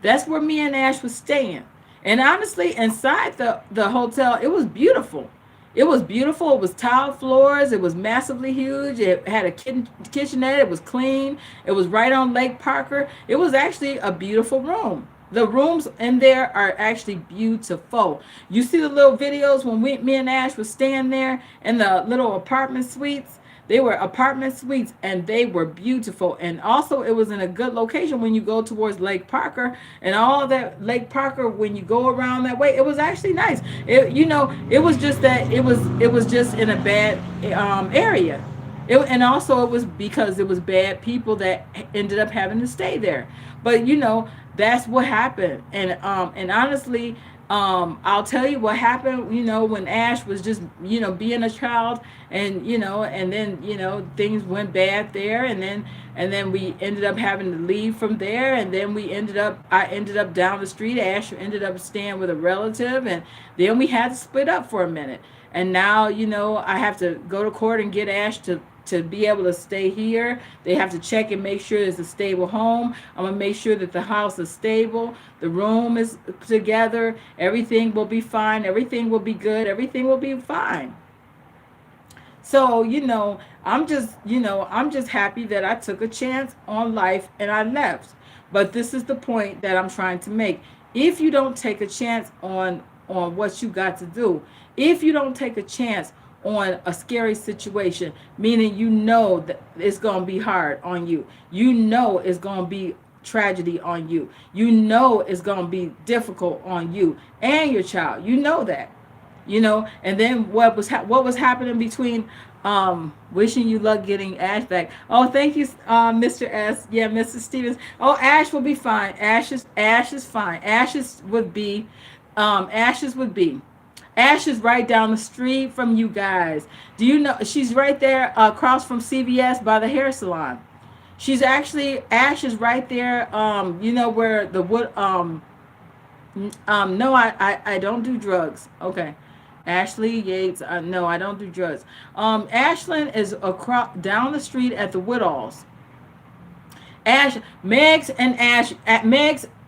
That's where me and Ash was staying. And honestly, inside the hotel, it was beautiful. It was beautiful. It was tile floors. It was massively huge. It had a kitchenette. It was clean. It was right on Lake Parker. It was actually a beautiful room. The rooms in there are actually beautiful. You see the little videos when me and Ash was staying there in the little apartment suites. They were apartment suites and they were beautiful. And also, it was in a good location when you go towards Lake Parker and all that Lake Parker. When you go around that way, it was actually nice. It was just that it was just in a bad area. And also it was because it was bad people that ended up having to stay there. But that's what happened. And honestly, I'll tell you what happened, when Ash was just, being a child, and then, things went bad there, and then we ended up having to leave from there, and then I ended up down the street. Ash ended up staying with a relative, and then we had to split up for a minute. And now, I have to go to court and get Ash to be able to stay here. They have to check and make sure it's a stable home. I'm gonna make sure that the house is stable, the room is together, everything will be fine, everything will be good, everything will be fine. So, I'm just happy that I took a chance on life and I left. But this is the point that I'm trying to make. If you don't take a chance on what you got to do, if you don't take a chance on a scary situation, meaning that it's going to be hard on you, it's going to be tragedy on you, it's going to be difficult on you and your child, that, and then what was happening between wishing you luck getting Ash back. Oh, thank you, Mr. S. Yeah, Mr. Stevens. Oh, Ash will be fine. Ash is fine. Ashes would be. Ash is right down the street from you guys. Do you know she's right there across from CVS by the hair salon? Ash is right there. Where the wood. No, I don't do drugs. Okay. Ashley Yates. No, I don't do drugs. Ashlyn is across down the street at the Woodalls. Meg's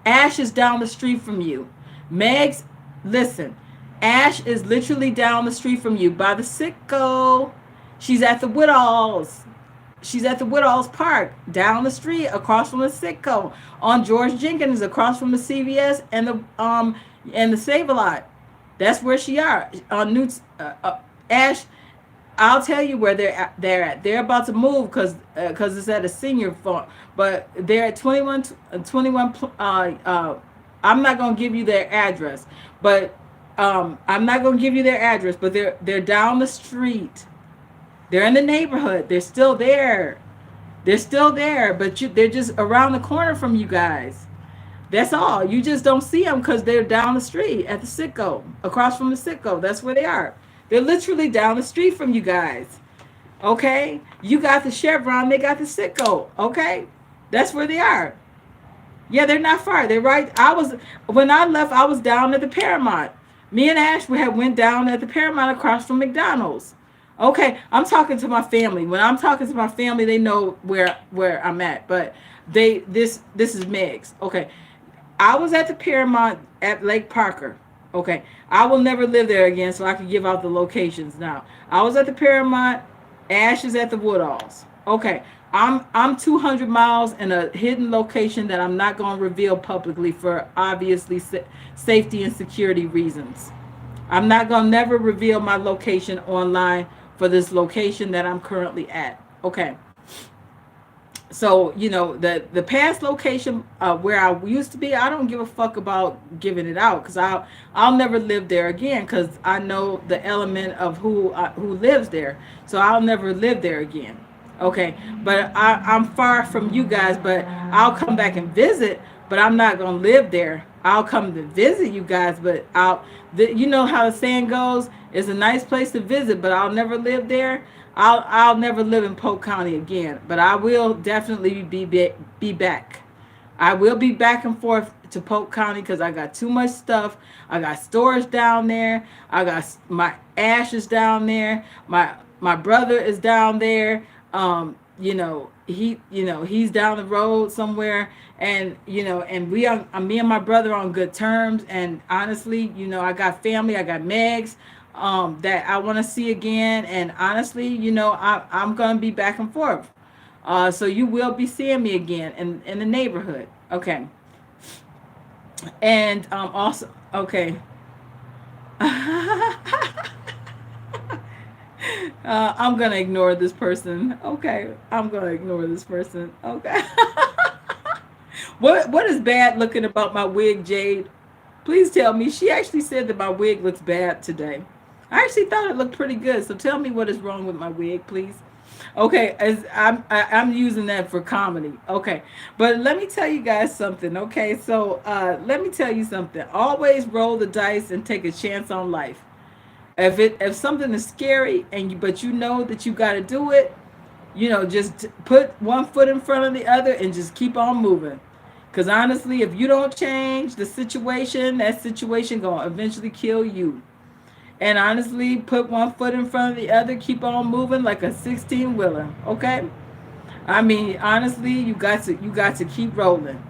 Ash is down the street from you. Meg's Listen. Ash is literally down the street from you by the Sitco. She's at the Woodalls. She's at the Woodalls Park, down the street, across from the Sitco, on George Jenkins, across from the CVS and the Save a Lot. That's where she are on Ash. I'll tell you where they're at. They're about to move because it's at a senior farm, but they're at 21. I'm not gonna give you their address, but they're down the street. They're in the neighborhood. They're still there. They're still there, but they're just around the corner from you guys. That's all. You just don't see them because they're down the street at the Sitco, across from the Sitco. That's where they are. They're literally down the street from you guys. Okay? You got the Chevron, they got the Sitco. Okay? That's where they are. Yeah, they're not far. They're right. When I left, I was down at the Paramount. Me and Ash we had went down at the Paramount across from McDonald's. Okay, I'm talking to my family. When I'm talking to my family, they know where I'm at. But this is Meg's. Okay, I was at the Paramount at Lake Parker. Okay, I will never live there again, so I can give out the locations now. I was at the Paramount. Ash is at the Woodalls. Okay, I'm 200 miles in a hidden location that I'm not going to reveal publicly for obviously safety and security reasons. I'm not going to never reveal my location online for this location that I'm currently at. Okay. So the past location where I used to be, I don't give a fuck about giving it out because I'll never live there again because I know the element of who lives there, so I'll never live there again. Okay, but I'm far from you guys, but I'll come back and visit, but I'm not gonna live there. I'll come to visit you guys, but you know how the saying goes, it's a nice place to visit, but I'll never live there. I'll never live in Polk County again, but I will definitely be back. I will be back and forth to Polk County because I got too much stuff. I got storage down there. I got my ashes down there. My brother is down there. He's down the road somewhere, and me and my brother are on good terms. And honestly, I got family. I got Megs that I want to see again. And honestly, I'm gonna be back and forth. So you will be seeing me again in the neighborhood. Okay. And also, okay. I'm gonna ignore this person. Okay, I'm gonna ignore this person. Okay. What is bad looking about my wig, Jade? Please tell me. She actually said that my wig looks bad today. I actually thought it looked pretty good. So tell me what is wrong with my wig, please. Okay, as I'm using that for comedy. Okay, but let me tell you guys something. Okay, so let me tell you something. Always roll the dice and take a chance on life. If something is scary but you know that you got to do it, just put one foot in front of the other and just keep on moving. Because honestly, if you don't change the situation, that situation gonna eventually kill you. And honestly, put one foot in front of the other, keep on moving like a 16 wheeler. Okay. I mean, honestly, you got to keep rolling.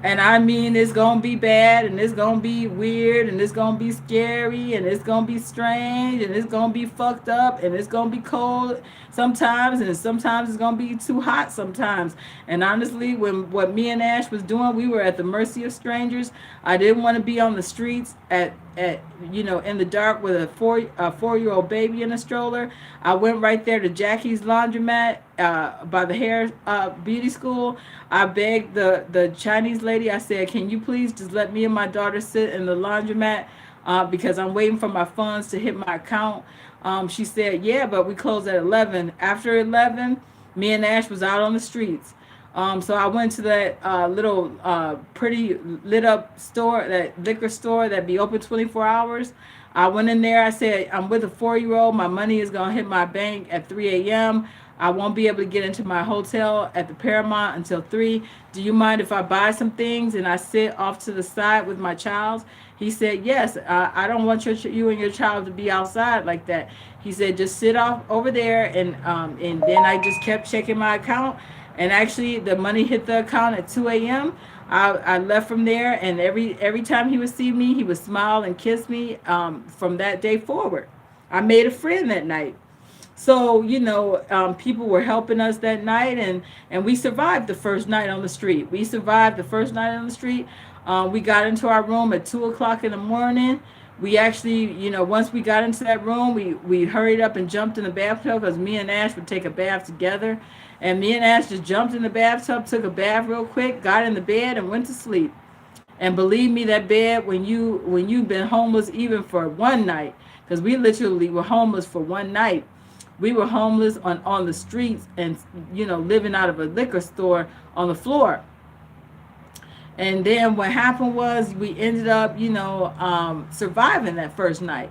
And I mean, it's going to be bad and it's going to be weird and it's going to be scary and it's going to be strange and it's going to be fucked up and it's going to be cold sometimes and sometimes it's going to be too hot sometimes. And honestly, what me and Ash was doing, we were at the mercy of strangers. I didn't want to be on the streets in the dark with a 4-year-old baby in a stroller. I went right there to Jackie's laundromat by the hair beauty school. I begged the Chinese lady. I said, "Can you please just let me and my daughter sit in the laundromat because I'm waiting for my funds to hit my account." She said, "Yeah, but we close at 11." After 11, me and Ash was out on the streets. So I went to that little pretty lit up store, that liquor store that be open 24 hours. I went in there. I said, "I'm with a 4-year-old. My money is going to hit my bank at 3 a.m. I won't be able to get into my hotel at the Paramount until 3. Do you mind if I buy some things and I sit off to the side with my child?" He said, "Yes, I don't want you and your child to be outside like that." He said, "Just sit off over there." And then I just kept checking my account. And actually, the money hit the account at 2 a.m. I left from there, and every time he would see me, he would smile and kiss me from that day forward. I made a friend that night. So, people were helping us that night, and we survived the first night on the street. We survived the first night on the street. We got into our room at 2 o'clock in the morning. We actually, once we got into that room, we hurried up and jumped in the bathtub because me and Ash would take a bath together. And me and Ash just jumped in the bathtub, took a bath real quick, got in the bed, and went to sleep. And believe me, that bed, when you've been homeless even for one night, because we literally were homeless for one night, We were homeless on the streets, and living out of a liquor store on the floor. And then what happened was we ended up, surviving that first night.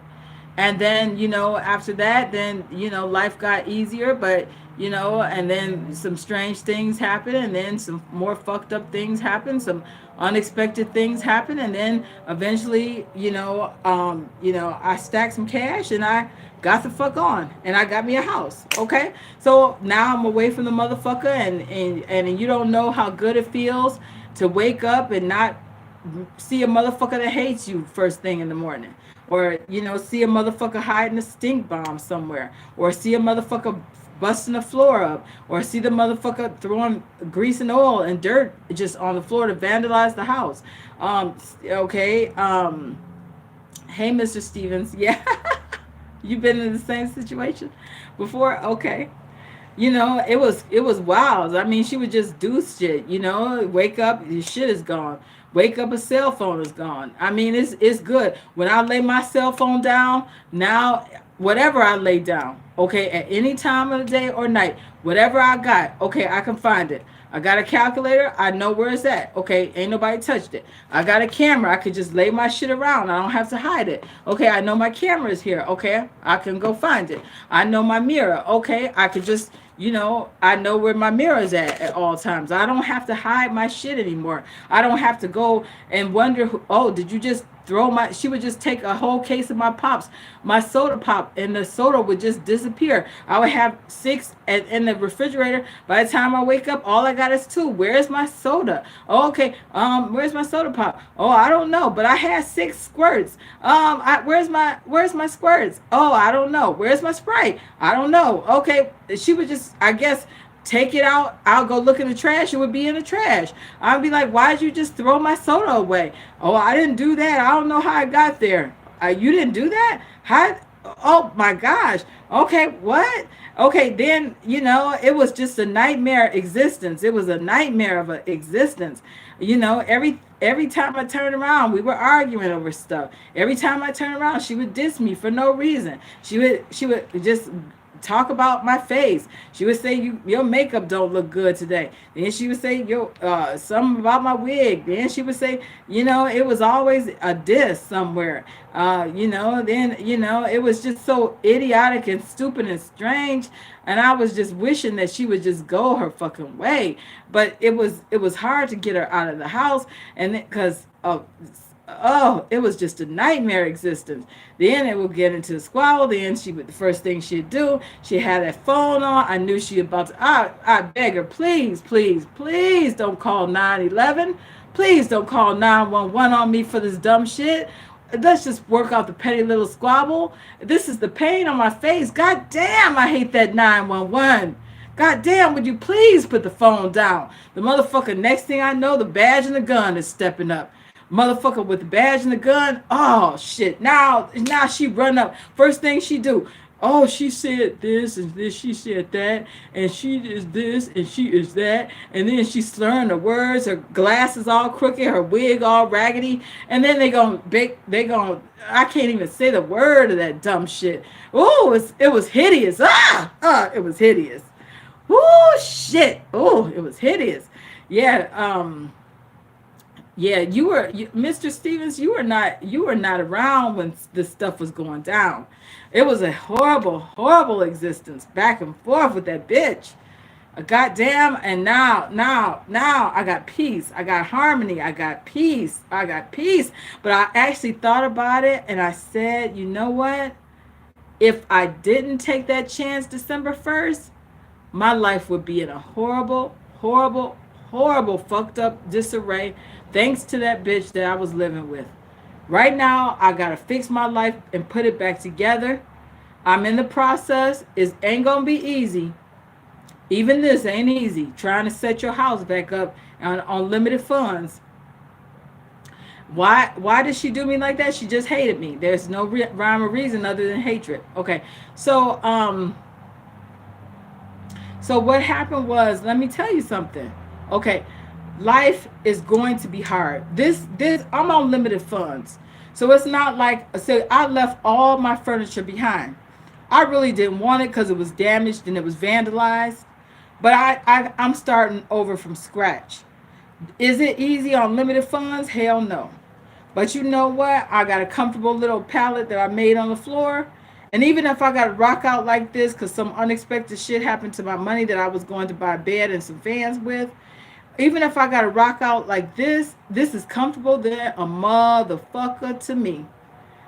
And then, after that, then, life got easier, but, and then some strange things happened, and then some more fucked up things happened, some unexpected things happened, and then eventually, I stacked some cash and I got the fuck on and I got me a house. Okay. So now I'm away from the motherfucker, and you don't know how good it feels to wake up and not see a motherfucker that hates you first thing in the morning, or see a motherfucker hiding a stink bomb somewhere, or see a motherfucker busting the floor up, or see the motherfucker throwing grease and oil and dirt just on the floor to vandalize the house. Okay. Hey, Mr. Stevens. Yeah. You've been in the same situation before? Okay. It was wild. I mean, she would just do shit. Wake up, your shit is gone. Wake up, a cell phone is gone. I mean, it's good. When I lay my cell phone down now, whatever I lay down, okay, at any time of the day or night, whatever I got, okay, I can find it. I got a calculator. I know where it's at. Okay, ain't nobody touched it. I got a camera. I could just lay my shit around. I don't have to hide it. Okay, I know my camera is here. Okay, I can go find it. I know my mirror. Okay, I could just, I know where my mirror is at all times. I don't have to hide my shit anymore. I don't have to go and wonder, oh, did you just throw my, she would just take a whole case of my pops, my soda pop, and the soda would just disappear. I would have 6 in the refrigerator. By the time I wake up, all I got is 2. Where's my soda? Oh, okay. Where's my soda pop? Oh, I don't know, but I had 6 squirts. Where's my squirts? Oh, I don't know. Where's my Sprite? I don't know. Okay. She would just, I guess, take it out. I'll go look in the trash. It would be in the trash. I'd be like, why'd you just throw my soda away? Oh, I didn't do that. I don't know how I got there. You didn't do that? How? Oh my gosh. Okay, what? Okay, then, it was just a nightmare existence. It was a nightmare of an existence. Every time I turned around, we were arguing over stuff. Every time I turned around, she would diss me for no reason. She would just talk about my face. She would say, your makeup don't look good today. Then she would say, something about my wig. Then she would say, it was always a diss somewhere. Then, it was just so idiotic and stupid and strange. And I was just wishing that she would just go her fucking way. But it was hard to get her out of the house. And because of, oh, it was just a nightmare existence. Then it would get into the squabble. Then the first thing she'd do, she had that phone on. I knew she about to, I beg her, please, please, please don't call 911. Please don't call 911 on me for this dumb shit. Let's just work out the petty little squabble. This is the pain on my face. God damn, I hate that 911. God damn, would you please put the phone down? The motherfucker, next thing I know, the badge and the gun is stepping up. Motherfucker with the badge and the gun. Oh shit. Now she run up. First thing she do. Oh, she said this and this, she said that, and she is this and she is that, and then she's slurring the words, her glasses all crooked, her wig all raggedy, and then they gon' I can't even say the word of that dumb shit. Oh, it was hideous. It was hideous. Oh shit. Oh, it was hideous. Yeah, yeah, Mr. Stevens, you were not around when this stuff was going down. It was a horrible, horrible existence, back and forth with that bitch. Goddamn, and now I got peace. I got harmony. I got peace. I got peace. But I actually thought about it and I said, you know what? If I didn't take that chance December 1st, my life would be in a horrible, horrible, horrible, fucked up disarray, thanks to that bitch that I was living with. Right now, I gotta fix my life and put it back together. I'm in the process. It ain't gonna be easy. Even this ain't easy. Trying to set your house back up on limited funds. Why did she do me like that? She just hated me. There's no rhyme or reason other than hatred. Okay, so what happened was, let me tell you something. Okay, life is going to be hard. This I'm on limited funds. So it's not like, so I left all my furniture behind. I really didn't want it because it was damaged and it was vandalized. But I'm starting over from scratch. Is it easy on limited funds? Hell no. But you know what? I got a comfortable little pallet that I made on the floor. And even if I got to rock out like this because some unexpected shit happened to my money that I was going to buy a bed and some fans with, even if I got to rock out like this is comfortable than a motherfucker to me.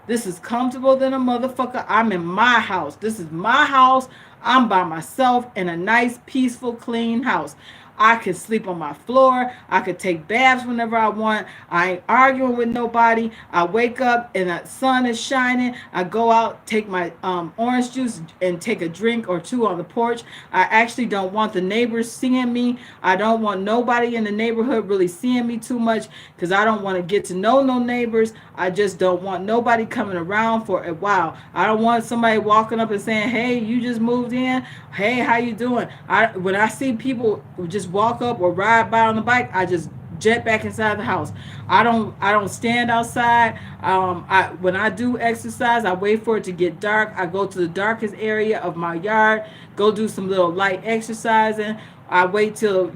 This is comfortable than a motherfucker. I'm in my house. This is my house. I'm by myself in a nice, peaceful, clean house. I could sleep on my floor. I could take baths whenever I want. I ain't arguing with nobody. I wake up and the sun is shining. I go out, take my orange juice and take a drink or two on the porch. I actually don't want the neighbors seeing me. I don't want nobody in the neighborhood really seeing me too much because I don't want to get to know no neighbors. I just don't want nobody coming around for a while. I don't want somebody walking up and saying, "Hey, you just moved in. Hey, how you doing?" When I see people just walk up or ride by on the bike, I just jet back inside the house. I don't stand outside. When I do exercise, I wait for it to get dark. I go to the darkest area of my yard, go do some little light exercising. I wait till,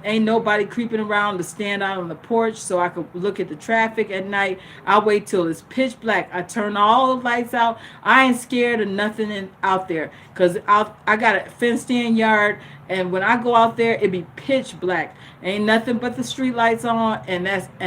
ain't nobody creeping around to stand out on the porch so I could look at the traffic at night. I wait till it's pitch black. I turn all the lights out. I ain't scared of nothing out there because I got a fenced in yard. And when I go out there, it be pitch black. Ain't nothing but the street lights on, and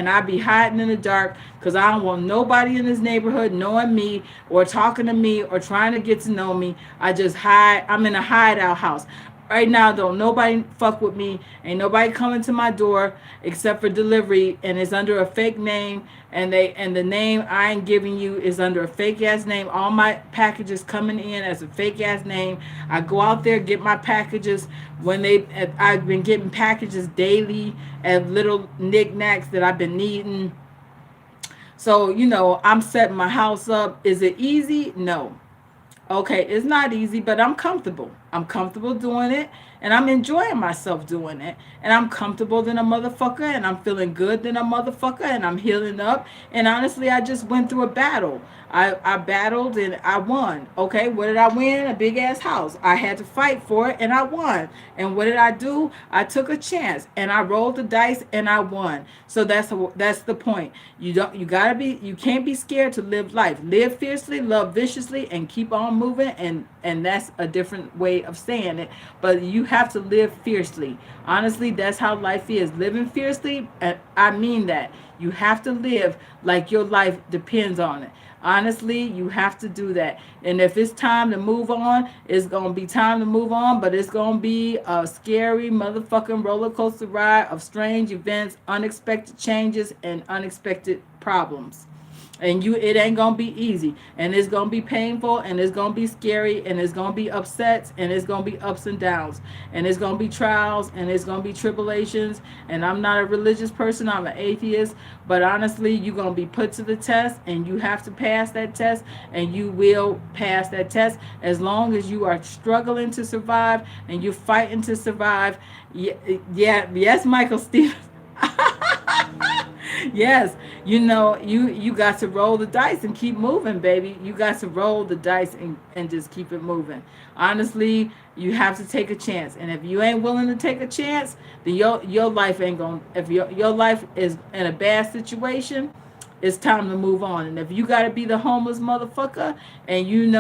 I be hiding in the dark because I don't want nobody in this neighborhood knowing me or talking to me or trying to get to know me. I just hide. I'm in a hideout house. Right now, don't nobody fuck with me. Ain't nobody coming to my door except for delivery, and it's under a fake name. And the name I ain't giving you is under a fake ass name. All my packages coming in as a fake ass name. I go out there get my packages I've been getting packages daily and little knickknacks that I've been needing. So I'm setting my house up. Is it easy? No. Okay, it's not easy, but I'm comfortable. I'm comfortable doing it, and I'm enjoying myself doing it. And I'm comfortable than a motherfucker, and I'm feeling good than a motherfucker, and I'm healing up. And honestly, I just went through a battle. I battled and I won. Okay, what did I win? A big ass house. I had to fight for it, and I won. And what did I do? I took a chance, and I rolled the dice, and I won. So that's the point. You can't be scared to live life. Live fiercely, love viciously, and keep on moving. And that's a different way of saying it, but you have to live fiercely. Honestly, that's how life is. Living fiercely, and I mean that. You have to live like your life depends on it. Honestly, you have to do that. And if it's time to move on, it's going to be time to move on, but it's going to be a scary motherfucking roller coaster ride of strange events, unexpected changes, and unexpected problems. And it ain't gonna be easy, and it's gonna be painful, and it's gonna be scary, and it's gonna be upsets, and it's gonna be ups and downs, and it's gonna be trials, and it's gonna be tribulations. And I'm not a religious person, I'm an atheist, but honestly, you're gonna be put to the test, and you have to pass that test, and you will pass that test as long as you are struggling to survive and you're fighting to survive. Yes, Michael Stevens. Yes, you got to roll the dice and keep moving, baby. You got to roll the dice and just keep it moving. Honestly, you have to take a chance. And if you ain't willing to take a chance, then your life ain't going. If your life is in a bad situation, it's time to move on. And if you got to be the homeless motherfucker, and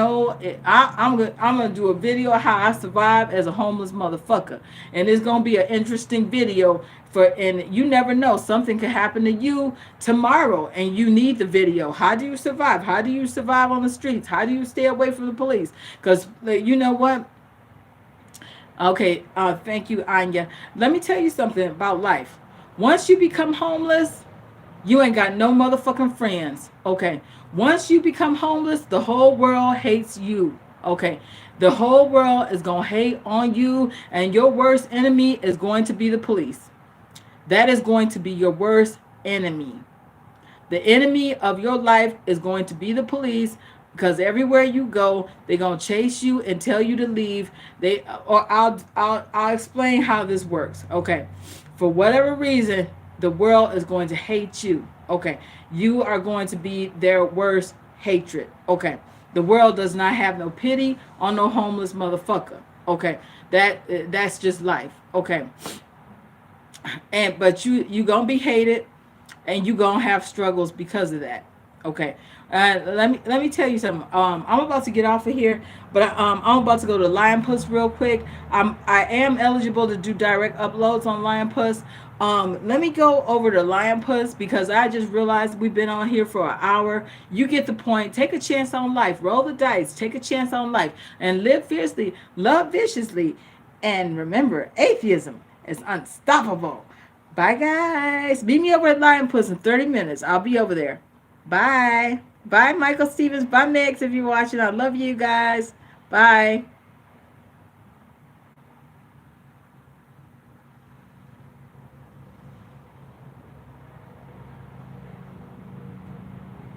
I'm gonna do a video of how I survive as a homeless motherfucker, and it's gonna be an interesting video. And you never know, something could happen to you tomorrow, and you need the video. How do you survive? How do you survive on the streets? How do you stay away from the police? Because you know what? Okay, thank you, Anya. Let me tell you something about life. Once you become homeless, you ain't got no motherfucking friends. Okay. Once you become homeless, the whole world hates you. Okay. The whole world is going to hate on you, and your worst enemy is going to be the police. That is going to be your worst enemy. The enemy of your life is going to be the police, because everywhere you go, they're going to chase you and tell you to leave. I'll explain how this works. Okay. For whatever reason, the world is going to hate you. Okay. You are going to be their worst hatred. Okay. The world does not have no pity on no homeless motherfucker. Okay, that's just life. Okay, and but you gonna be hated, and you gonna have struggles because of that. Okay. Let me tell you something. I'm about to get off of here, but I'm about to go to Lion Puss real quick. I am eligible to do direct uploads on Lion Puss. Let me go over to Lion Puss because I just realized we've been on here for an hour. You get the point. Take a chance on life. Roll the dice. Take a chance on life and live fiercely, love viciously, and remember, atheism is unstoppable. Bye, guys. Meet me over at Lion Puss in 30 minutes. I'll be over there. Bye. Bye, Michael Stevens. Bye, Megs, if you're watching. I love you guys. Bye.